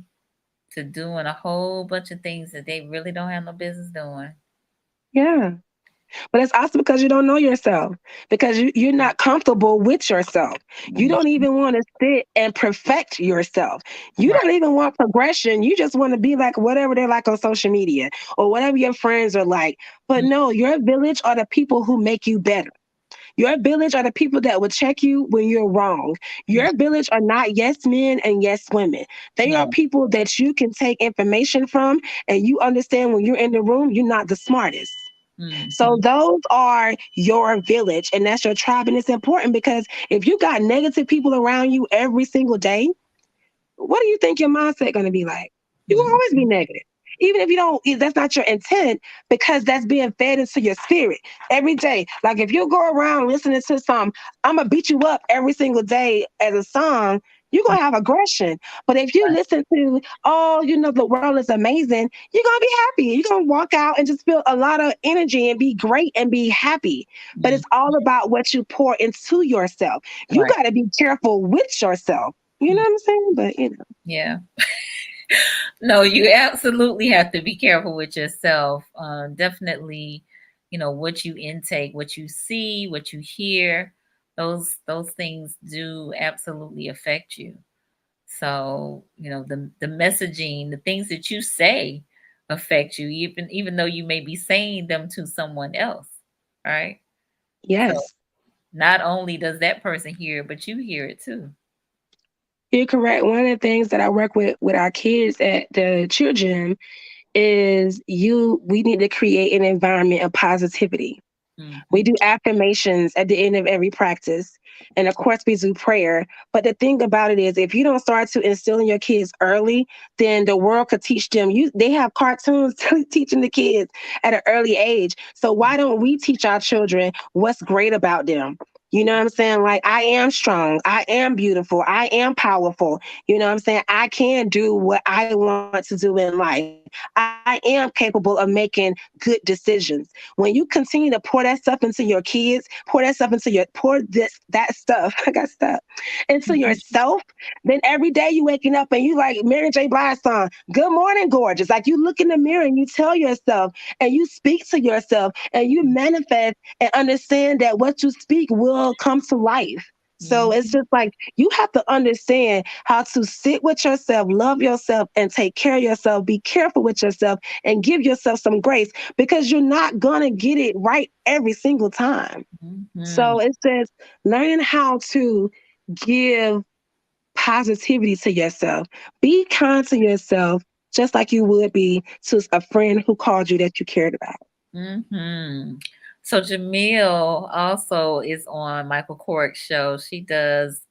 to doing a whole bunch of things that they really don't have no business doing. Yeah. But it's also because you don't know yourself, because you're not comfortable with yourself. You Mm, don't even want to sit and perfect yourself. You don't right. even want progression. You just want to be like whatever they're like on social media or whatever your friends are like. But Mm, no, your village are the people who make you better. Your village are the people that will check you when you're wrong. mm, Your village are not yes men and yes women. They are no. people that you can take information from and you understand when you're in the room, you're not the smartest. So Mhm, those are your village and that's your tribe. And it's important because if you got negative people around you every single day, what do you think your mindset going to be like? You will always be mhm, negative. Even if you don't, if that's not your intent, because that's being fed into your spirit every day. Like if you go around listening to some, I'm gonna beat you up every single day as a song, you're going to have aggression. But if you listen to, oh, the world is amazing, you're going to be happy. You're going to walk out and just feel a lot of energy and be great and be happy. But Mm, it's all about what you pour into yourself. You right. got to be careful with yourself. You know Mm, what I'm saying? But, yeah. No, you absolutely have to be careful with yourself. Definitely, what you intake, what you see, what you hear, those things do absolutely affect you. So, the messaging, the things that you say affect you, even though you may be saying them to someone else, right? So yes, not only does that person hear it, but you hear it too. you're correct. One of the things that I work with our kids at the children is we need to create an environment of positivity. We Hmm. do affirmations at the end of every practice. And of course, we do prayer. But the thing about it is, if you don't start to instill in your kids early, then the world could teach them. They have cartoons teaching the kids at an early age. So why don't we teach our children what's great about them? You know what I'm saying? Like, I am strong. I am beautiful. I am powerful. You know what I'm saying? I can do what I want to do in life. I am capable of making good decisions. When you continue to pour that stuff into your kids, pour that stuff, I got stuff, into yourself, then every day you waking up and you like Mary J. Blige song, "Good morning, gorgeous." Like, you look in the mirror and you tell yourself and you speak to yourself and you manifest and understand that what you speak will come to life. So it's Hmm. just like you have to understand how to sit with yourself, love yourself, and take care of yourself. Be careful with yourself and give yourself some grace because you're not going to get it right every single time. Hmm. So it says learn how to give positivity to yourself. Be kind to yourself just like you would be to a friend who called you that you cared about. Hmm. So Jamil also is on Michael Cork's show. She does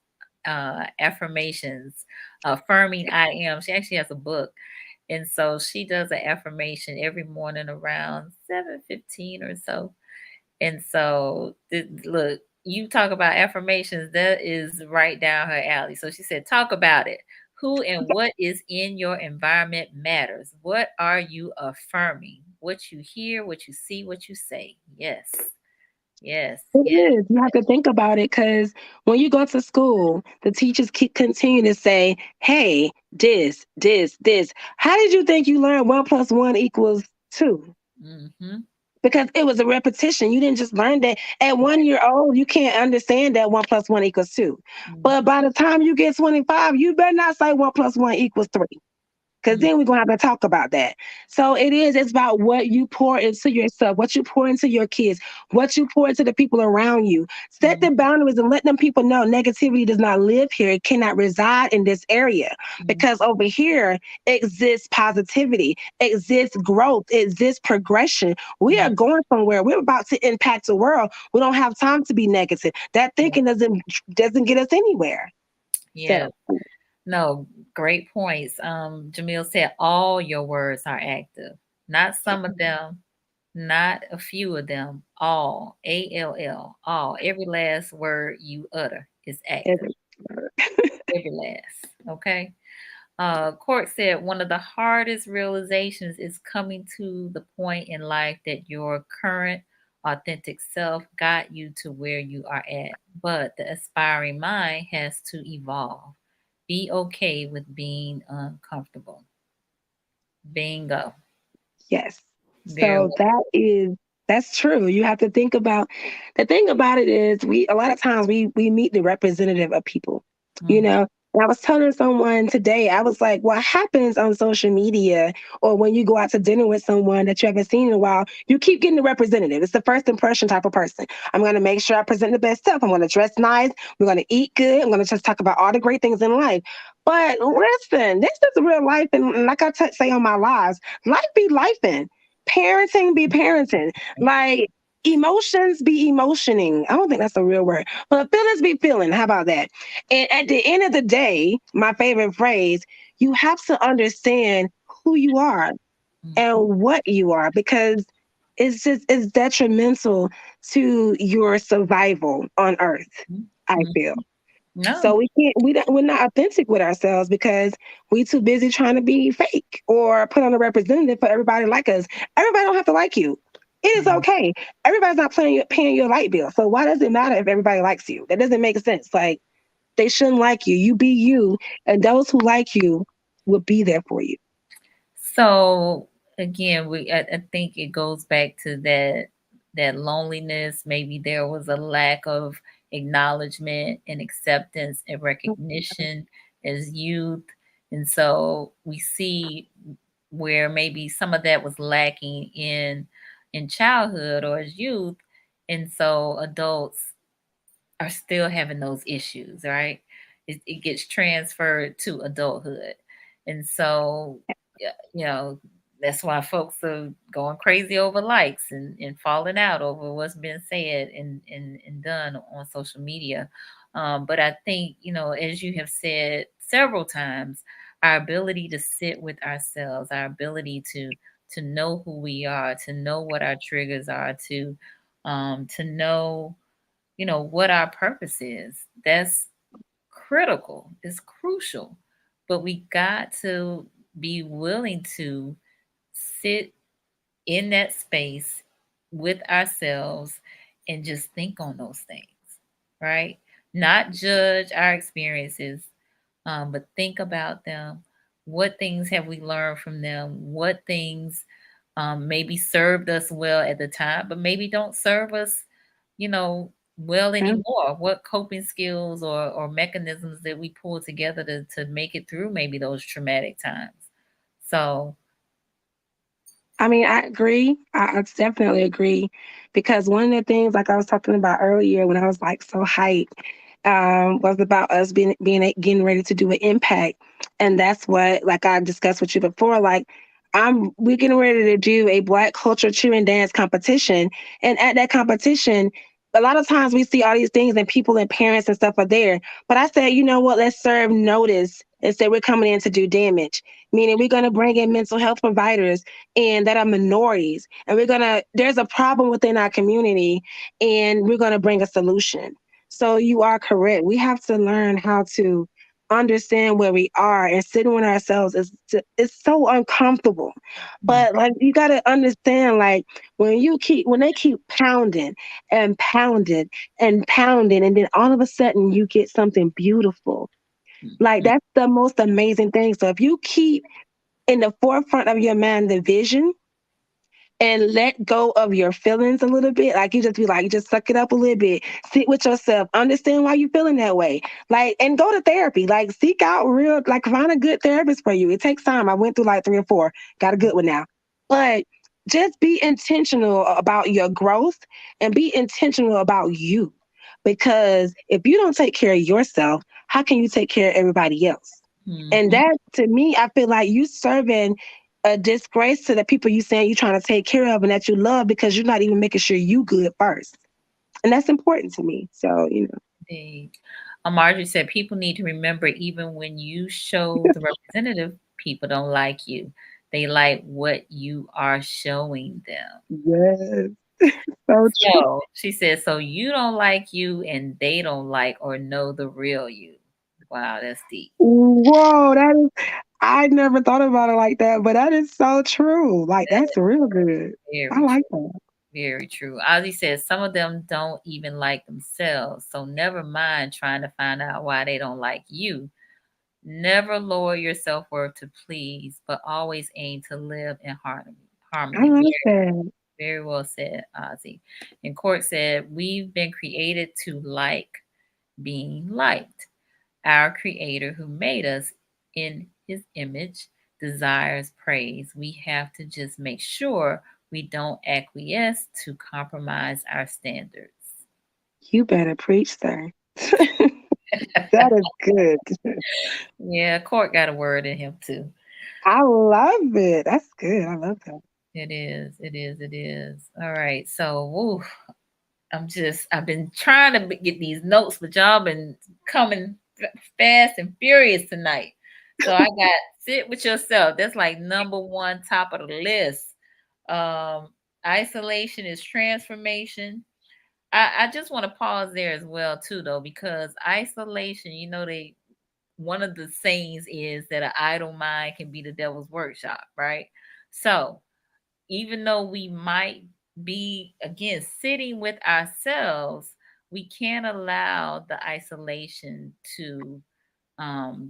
affirmations, affirming I am. She actually has a book, and so she does an affirmation every morning around 7:15 or so. And so, look, you talk about affirmations, that is right down her alley. So she said, talk about it. Who and what is in your environment matters. What are you affirming? What you hear, what you see, what you say. Yes, yes, It yes. is. You have to think about it because when you go to school, the teachers keep continue to say, "Hey, this. How did you think you learned 1 plus 1 equals 2?" Mm-hmm. Because it was a repetition. You didn't just learn that at 1 year old. You can't understand that 1 plus 1 equals 2. Mm-hmm. But by the time you get 25, you better not say 1 plus 1 equals 3 because then we're going to have to talk about that. So it's about what you pour into yourself, what you pour into your kids, what you pour into the people around you. Set Mm-hmm. the boundaries and let them people know negativity does not live here. It cannot reside in this area because over here exists positivity, exists growth, exists progression. We Mm-hmm. are going somewhere. We're about to impact the world. We don't have time to be negative. That thinking doesn't get us anywhere. Yeah. So No, great points. Jamil said all your words are active, not some of them, not a few of them, all, ALL, all. Every last word you utter is active. every Every last. Okay. Court said one of the hardest realizations is coming to the point in life that your current authentic self got you to where you are at, but the aspiring mind has to evolve. Be okay with being uncomfortable. Bingo. Yes. Very So that's true. You have to think about the thing about it is we a lot of times we meet the representative of people, you well. know. And I was telling someone today, I was like, what happens on social media or when you go out to dinner with someone that you haven't seen in a while, you keep getting the representative. It's the first impression type of person. I'm gonna make sure I present the best stuff. I'm gonna dress nice, we're gonna eat good, I'm gonna just talk about all the great things in life. But listen, this is real life, and like say on my lives, life be lifing. Parenting be parenting. Like emotions be emotioning. I don't think that's a real word, but feelings be feeling. How about that? And at the end of the day, my favorite phrase, you have to understand who you are Mhm, and what you are because it's detrimental to your survival on earth, I mhm, feel. No. So we're not authentic with ourselves because we too busy trying to be fake or put on a representative for everybody to like us. Everybody don't have to like you. It is Mm. okay. Everybody's not paying your light bill. So why does it matter if everybody likes you? That doesn't make sense. Like they shouldn't like you. You be you, and those who like you will be there for you. So again, I think it goes back to that loneliness. Maybe there was a lack of acknowledgement and acceptance and recognition as youth. And so we see where maybe some of that was lacking in childhood or as youth. And so adults are still having those issues, right? It gets transferred to adulthood. And so, yeah, that's why folks are going crazy over likes and falling out over what's been said and done on social media. But I think, as you have said several times, our ability to sit with ourselves, our ability to know who we are, to know what our triggers are, to know what our purpose is. That's critical. It's crucial. But we got to be willing to sit in that space with ourselves and just think on those things, right? Not judge our experiences, but think about them. What things have we learned from them? What things maybe served us well at the time, but maybe don't serve us, you know, well Yeah. anymore? What coping skills or mechanisms that we pull together to make it through maybe those traumatic times? So, I mean, I agree. I definitely agree because one of the things, like I was talking about earlier, when I was like so hyped, was about us getting ready to do an impact, and that's what, like I discussed with you before, like we're getting ready to do a Black culture cheer and dance competition, and at that competition. A lot of times we see all these things and people and parents and stuff are there. But I said, you know what, let's serve notice and say we're coming in to do damage. Meaning we're gonna bring in mental health providers and that are minorities. And there's a problem within our community and we're gonna bring a solution. So you are correct. We have to learn how to understand where we are and sitting with ourselves is so uncomfortable. mm, But like you gotta understand, like when they keep pounding and pounding and pounding, and then all of a sudden you get something beautiful. Like mm, that's the most amazing thing. So if you keep in the forefront of your mind the vision and let go of your feelings a little bit. Like you just be like, just suck it up a little bit. Sit with yourself. Understand why you're feeling that way. Like, and go to therapy. Like, seek out like find a good therapist for you. It takes time. I went through like 3 or 4. Got a good one now. But just be intentional about your growth and be intentional about you. Because if you don't take care of yourself, how can you take care of everybody else? And mhm. that to me, I feel like you serving a disgrace to the people you saying you're trying to take care of and that you love because you're not even making sure you good first. And that's important to me. So, Indeed. Marjorie said people need to remember even when you show the representative, people don't like you. They like what you are showing them. yes, so true. So she said, so you don't like you and they don't like or know the real you. Wow, that's deep. Whoa, I never thought about it like that, but that is so true. Like, that's real good. I Very like true. that. Very true. Ozzy says some of them don't even like themselves. So never mind trying to find out why they don't like you. Never lower your self worth to please, but always aim to live in harmony. I Harmony. like that. Very well said, Ozzy. And Court said, we've been created to like being liked. Our Creator, who made us in His image, desires praise. We have to just make sure we don't acquiesce to compromise our standards. You better preach, sir. That is good. Yeah, Court got a word in him too. I love it. That's good. I love that. It is. It is. It is. All right. So, ooh, I've been trying to get these notes, but y'all been coming fast and furious tonight. So I got sit with yourself. That's like number one, top of the list. Um, Isolation is transformation. I just want to pause there as well too, though, because isolation, one of the sayings is that an idle mind can be the devil's workshop, right? So even though we might be, again, sitting with ourselves, we can't allow the isolation to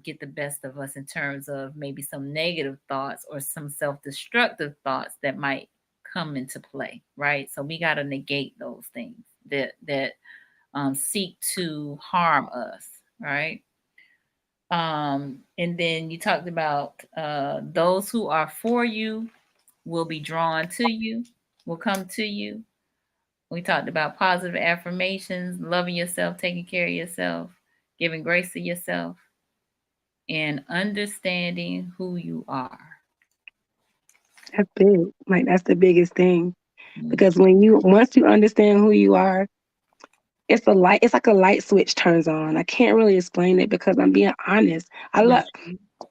get the best of us in terms of maybe some negative thoughts or some self-destructive thoughts that might come into play, right? So we got to negate those things that seek to harm us, right? And then you talked about those who are for you will be drawn to you, will come to you. We talked about positive affirmations, loving yourself, taking care of yourself, giving grace to yourself, and understanding who you are. That's big. Like that's the biggest thing. Mm-hmm. Because once you understand who you are, it's like a light switch turns on. I can't really explain it because I'm being honest.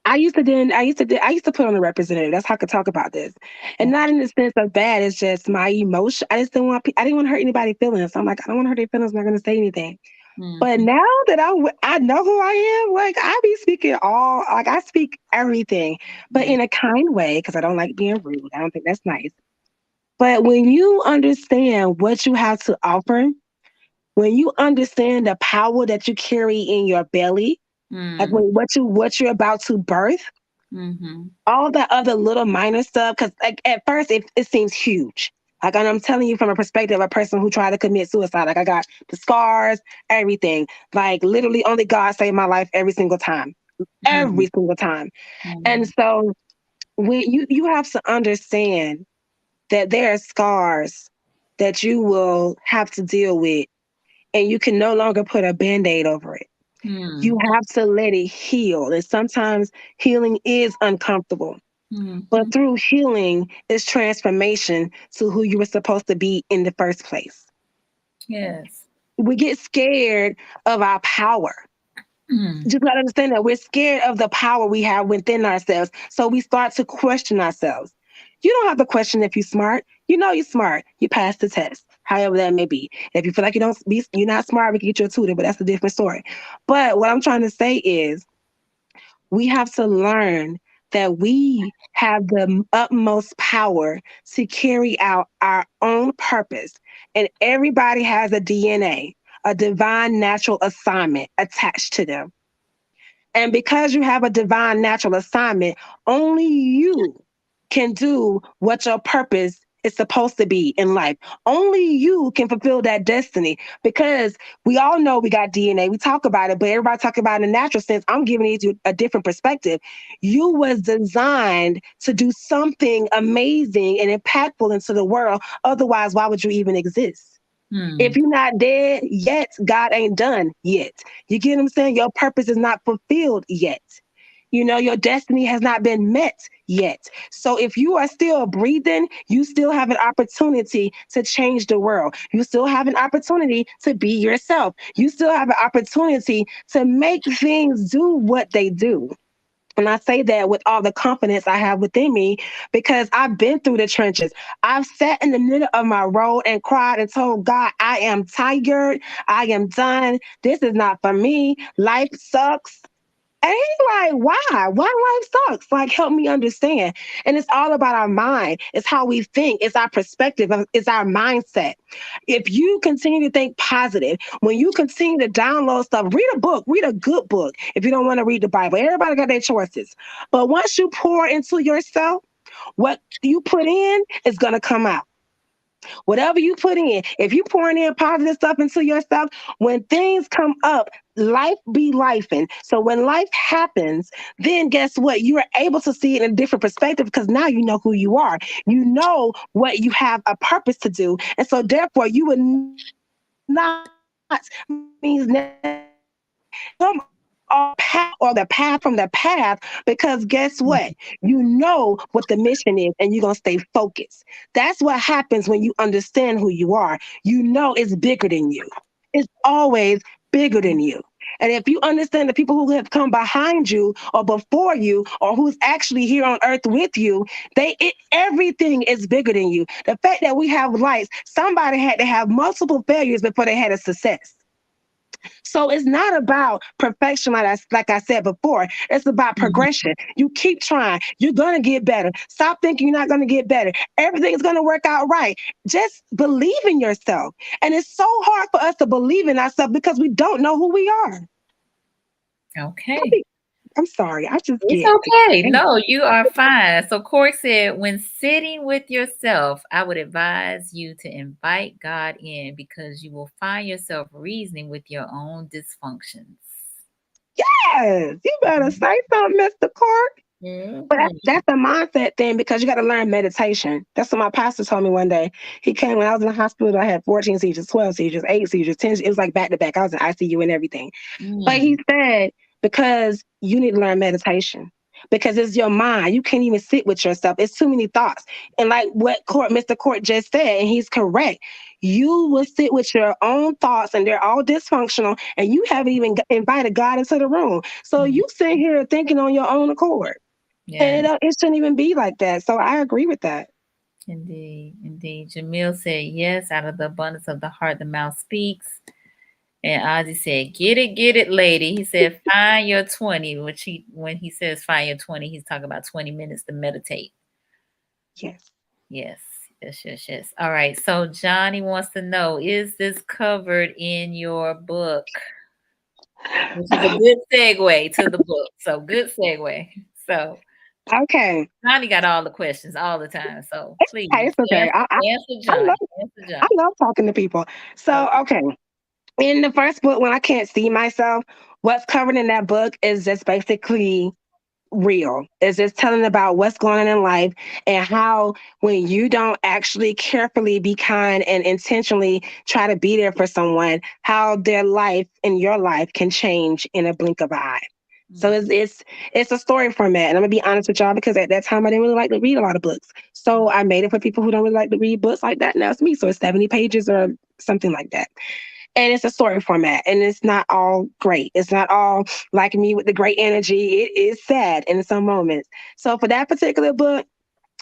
I used to put on a representative. That's how I could talk about this. And not in the sense of bad, it's just my emotion. I didn't want to hurt anybody's feelings. So I'm like, I don't want to hurt their feelings. I'm not going to say anything. But Mm-hmm. now that I know who I am, like I be speaking I speak everything, but in a kind way because I don't like being rude. I don't think that's nice. But when you understand what you have to offer, when you understand the power that you carry in your belly, like Mm-hmm. what you're about to birth, Mm-hmm. all that other little minor stuff, because like at first it seems huge. Like and I'm telling you from a perspective of a person who tried to commit suicide. Like I got the scars, everything. Like literally only God saved my life every single time. Mm-hmm. Every single time. And so when you have to understand that there are scars that you will have to deal with and you can no longer put a band-aid over it. You have to let it heal. And sometimes healing is uncomfortable. Mm-hmm. But through healing is transformation to who you were supposed to be in the first place. Yes. We get scared of our power. Mm-hmm. Just gotta understand that we're scared of the power we have within ourselves. So we start to question ourselves. You don't have to question if you're smart. You know you're smart. You passed the test, however that may be. If you feel like you're not smart, we can get you a tutor, but that's a different story. But what I'm trying to say is we have to learn that we have the utmost power to carry out our own purpose. And everybody has a DNA, a divine natural assignment attached to them. And because you have a divine natural assignment, only you can do what your purpose is supposed to be in life. Only you can fulfill that destiny because we all know we got DNA. We talk about it, but everybody talk about it in a natural sense. I'm giving you a different perspective. You was designed to do something amazing and impactful into the world. Otherwise, why would you even exist? If you're not dead yet, God ain't done yet. You get what I'm saying? Your purpose is not fulfilled yet. You know, your destiny has not been met yet. So if you are still breathing, you still have an opportunity to change the world. You still have an opportunity to be yourself. You still have an opportunity to make things do what they do. And I say that with all the confidence I have within me because I've been through the trenches. I've sat in the middle of my road and cried and told God, I am tired. I am done. This is not for me. Life sucks. And he's like, why? Why life sucks? Like, help me understand. And it's all about our mind. It's how we think. It's our perspective. It's our mindset. If you continue to think positive, when you continue to download stuff, read a book, read a good book. If you don't want to read the Bible, everybody got their choices. But once you pour into yourself, what you put in is going to come out. Whatever you put in, if you pouring in positive stuff into yourself, when things come up, life be lifing. So when life happens, then guess what? You are able to see it in a different perspective because now you know who you are. You know what you have a purpose to do. And so therefore you would not means come off path or the path from the path because guess what? You know what the mission is and you're going to stay focused. That's what happens when you understand who you are. You know it's bigger than you. It's always bigger than you. And if you understand the people who have come behind you or before you or who's actually here on earth with you, everything is bigger than you. The fact that we have lights, somebody had to have multiple failures before they had a success. So it's not about perfection, like I said before. It's about progression. You keep trying. You're going to get better. Stop thinking you're not going to get better. Everything is going to work out right. Just believe in yourself. And it's so hard for us to believe in ourselves because we don't know who we are. Okay. I'm sorry. I just It's get okay. No, you are fine. So Cork said, when sitting with yourself, I would advise you to invite God in because you will find yourself reasoning with your own dysfunctions. Yes, you better say something, Mr. Cork. But that's a mindset thing because you got to learn meditation. That's what my pastor told me one day. He came when I was in the hospital. I had 14 seizures, 12 seizures, 8 seizures, 10. It was like back to back. I was in ICU and everything. But he said, because you need to learn meditation because it's your mind. You can't even sit with yourself. It's too many thoughts. And like what Mr. Court just said, and he's correct. You will sit with your own thoughts and they're all dysfunctional and you haven't even invited God into the room. So you sit here thinking on your own accord. Yeah. And it shouldn't even be like that. So I agree with that. Indeed. Indeed. Jamil said, yes, out of the abundance of the heart, the mouth speaks. And Ozzy said, get it, lady. He said, find your 20, which when he says find your 20, he's talking about 20 minutes to meditate. Yes. Yes. All right. So Johnny wants to know, is this covered in your book? Which is a good segue to the book. So good segue. So okay. Johnny got all the questions all the time. So please It's okay. answer Johnny. I love talking to people. So okay. In the first book, when I can't see myself, what's covered in that book is just basically real. It's just telling about what's going on in life and how when you don't actually carefully be kind and intentionally try to be there for someone, how their life and your life can change in a blink of an eye. So it's a story format. And I'm gonna be honest with y'all because at that time I didn't really like to read a lot of books. So I made it for people who don't really like to read books like that. And that's me. So it's 70 pages or something like that. And it's a story format and it's not all great. It's not all like me with the great energy. It is sad in some moments. So for that particular book,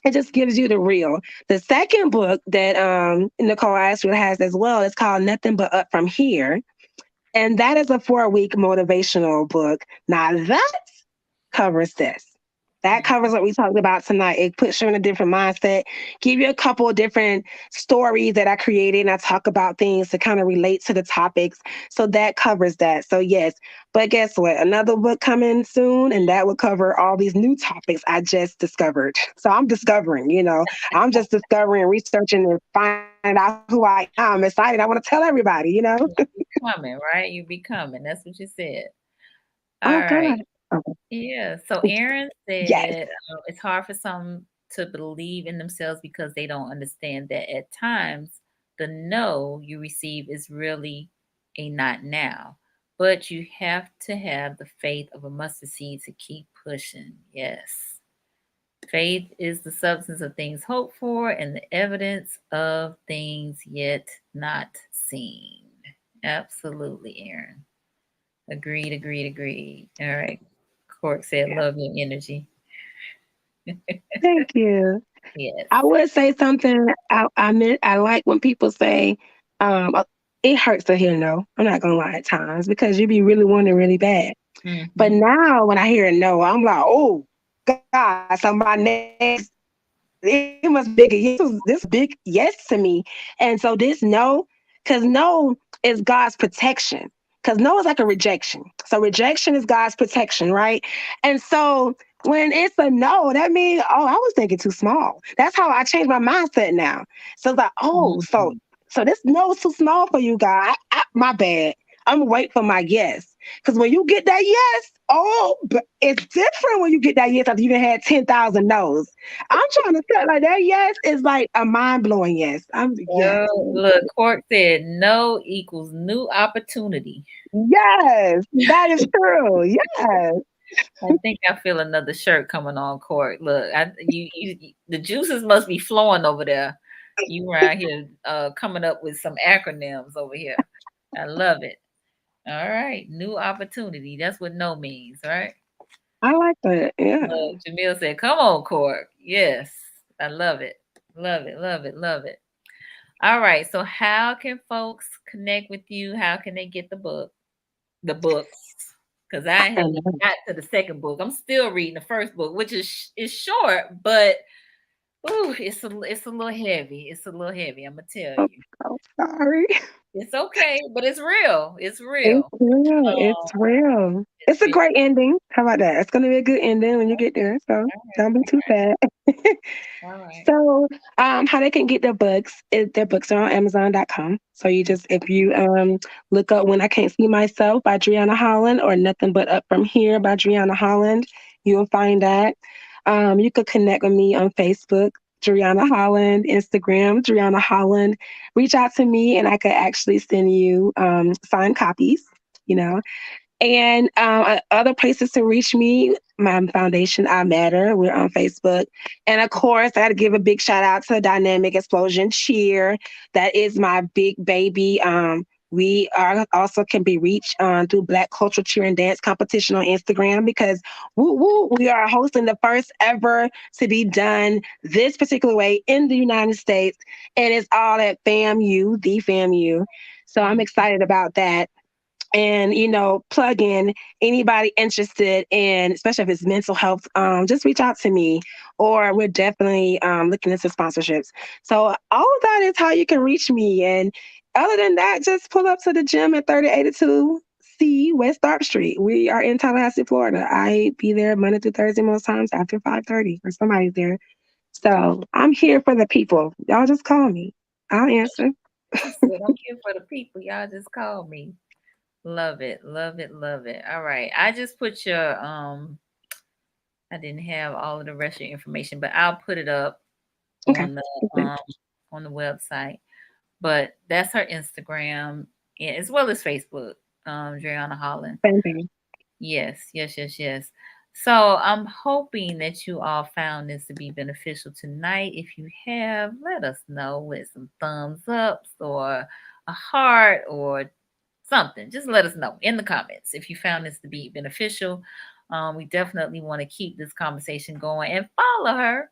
it just gives you the real. The second book that Nicole actually has as well is called Nothing But Up From Here. And that is a 4-week motivational book. Now that covers this. That covers what we talked about tonight. It puts you in a different mindset, give you a couple of different stories that I created, and I talk about things to kind of relate to the topics. So that covers that. So yes, but guess what? Another book coming soon, and that will cover all these new topics I just discovered. So I'm discovering, I'm just discovering, researching, and finding out who I am. I'm excited. I want to tell everybody, Coming, right? You be coming. That's what you said. Oh, All right. God. Okay. Yeah. So Aaron Yes. said it's hard for some to believe in themselves because they don't understand that at times the no you receive is really a not now. But you have to have the faith of a mustard seed to keep pushing. Yes. Faith is the substance of things hoped for and the evidence of things yet not seen. Absolutely, Aaron. Agreed. All right. Cork said, love your energy. Thank you. Yes. I would say something. I like when people say, it hurts to hear no. I'm not gonna lie at times because you be really wanting really bad. But now when I hear a no, I'm like, oh God, so my next it must be big. This big yes to me. And so this no, because no is God's protection. Because no is like a rejection. So rejection is God's protection, right? And so when it's a no, that means, oh, I was thinking too small. That's how I changed my mindset now. So it's like, oh, so this no is too small for you, God. My bad. I'm waiting for my yes. Because when you get that yes, but it's different when you get that yes after you had 10,000 no's. I'm trying to tell like that yes is like a mind-blowing yes. Yes. Look, Cork said no equals new opportunity. Yes, that is true. Yes. I think I feel another shirt coming on, Cork. Look, the juices must be flowing over there. You around here coming up with some acronyms over here. I love it. All right. New opportunity. That's what no means, right? I like that. Yeah. Look, Jamil said, come on, Cork. Yes. I love it. Love it. Love it. Love it. All right. So how can folks connect with you? How can they get the book? The books. Because I I haven't know. got to the second book. I'm still reading the first book, which is short, but ooh, it's a little heavy. It's a little heavy. I'm gonna tell Oh, you. I'm sorry. It's okay, but it's real. It's It's real. real. Um, It's real. it's It's a real. great ending. How about that? It's gonna be a good ending when you get there. So All don't be right. too sad. All right. So, how they can get their books is their books are on Amazon.com. So you just if you look up "When I Can't See Myself" by Dreunna Holland or "Nothing But Up From Here" by Dreunna Holland, you'll find that. You could connect with me on Facebook, Dreunna Holland, Instagram, Dreunna Holland. Reach out to me, and I could actually send you signed copies. You know, and other places to reach me, my foundation, I Matter. We're on Facebook. And of course, I got to give a big shout out to Dynamic Explosion Cheer. That is my big baby. We are also can be reached through Black Cultural Cheer and Dance Competition on Instagram because woo, woo, we are hosting the first ever to be done this particular way in the United States. And it's all at FAMU, the FAMU. So I'm Mm. excited about that and plug in anybody interested in, especially if it's mental health, just reach out to me, or we're definitely looking into sponsorships. So all of that is how you can reach me. And other than that, just pull up to the gym at 3082 C West Tharp Street. We are in Tallahassee, Florida. I be there Monday through Thursday most times after 5:30 or somebody's there. So I'm here for the people. Y'all just call me, I'll answer. She said, I'm here for the people. Y'all just call me. Love it. Love it. Love it. All right. I just put your I didn't have all of the rest of your information, but I'll put it up Okay. on the website. But that's her Instagram and as well as Facebook, Dreunna Holland. Same thing. Yes, yes, yes, yes. So I'm hoping that you all found this to be beneficial tonight. If you have, let us know with some thumbs ups or a heart or something. Just let us know in the comments if you found this to be beneficial. We definitely want to keep this conversation going and follow her.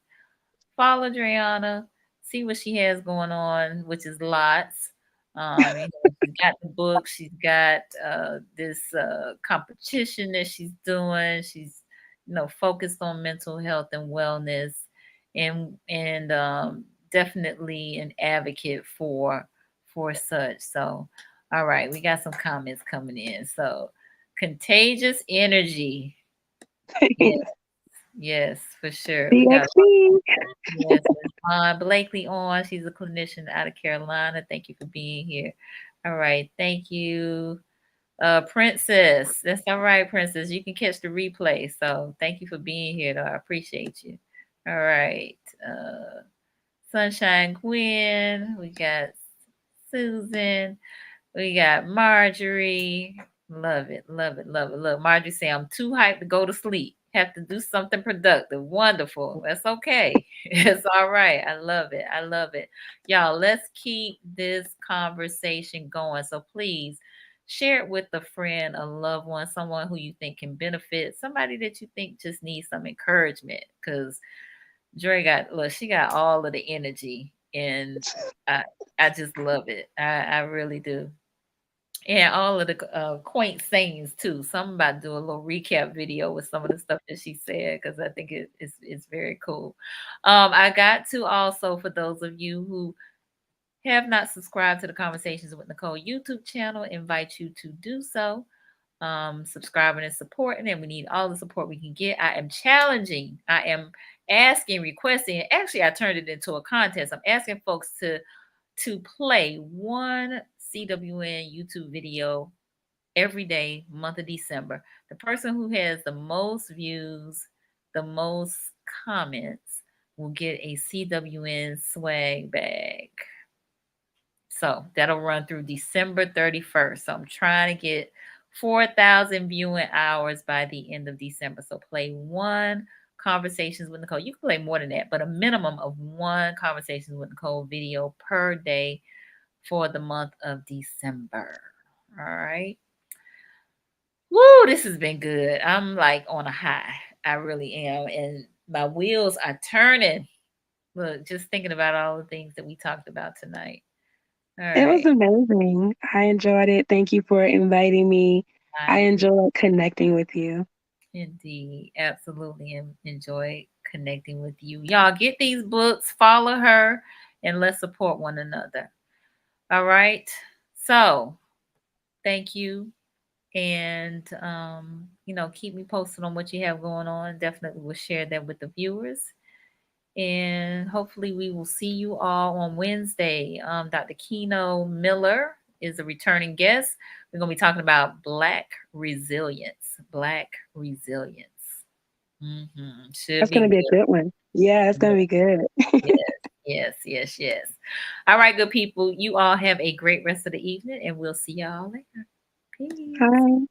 Follow Dreunna, see what she has going on, which is lots. She's got the book, she's got this competition that she's doing. She's, focused on mental health and wellness, and definitely an advocate for such. So, all right, we got some comments coming in. So, contagious energy. Yes, yes, for sure. We got DXP. yes, Ms. Vaughn Blakely on. She's a clinician out of Carolina. Thank you for being here. All right. Thank you. Princess. That's all right, Princess. You can catch the replay. So thank you for being here, though. I appreciate you. All right. Sunshine Gwen. We got Susan. We got Marjorie. Love it, love it, love it. Look, Marjorie say I'm too hyped to go to sleep. Have to do something productive. Wonderful. That's okay. It's all right. I love it. I love it. Y'all, let's keep this conversation going. So please share it with a friend, a loved one, someone who you think can benefit, somebody that you think just needs some encouragement. Because Dre she got all of the energy, and I, I just love it. I really do. And all of the quaint sayings too. So I'm about to do a little recap video with some of the stuff that she said because I think it's very cool. I got to also, for those of you who have not subscribed to the Conversations with Nicole YouTube channel, invite you to do so. Subscribing and supporting, and we need all the support we can get. I am challenging, I am asking, requesting. Actually, I turned it into a contest. I'm asking folks to play one CWN YouTube video every day, month of December. The person who has the most views, the most comments, will get a CWN swag bag. So that'll run through December 31st. So I'm trying to get 4,000 viewing hours by the end of December. So play one Conversations with Nicole. You can play more than that, but a minimum of one Conversations with Nicole video per day for the month of December. All right. Woo, this has been good. I'm like on a high. I really am. And my wheels are turning. Look, just thinking about all the things that we talked about tonight. All It was right. amazing. I enjoyed it. Thank you for inviting me. I I enjoyed connecting with you. indeed absolutely enjoy connecting with you. Y'all get these books, follow her, and let's support one another. All right. So thank you. And keep me posted on what you have going on. Definitely will share that with the viewers. And hopefully we will see you all on Wednesday. Dr. Keno Miller is a returning guest. We're going to be talking about Black resilience. Black resilience. Should That's be going to be a good. good one. Yeah, it's going to be good. Yes, yes, yes, yes. All right, good people. You all have a great rest of the evening, and we'll see y'all later. Peace. Bye.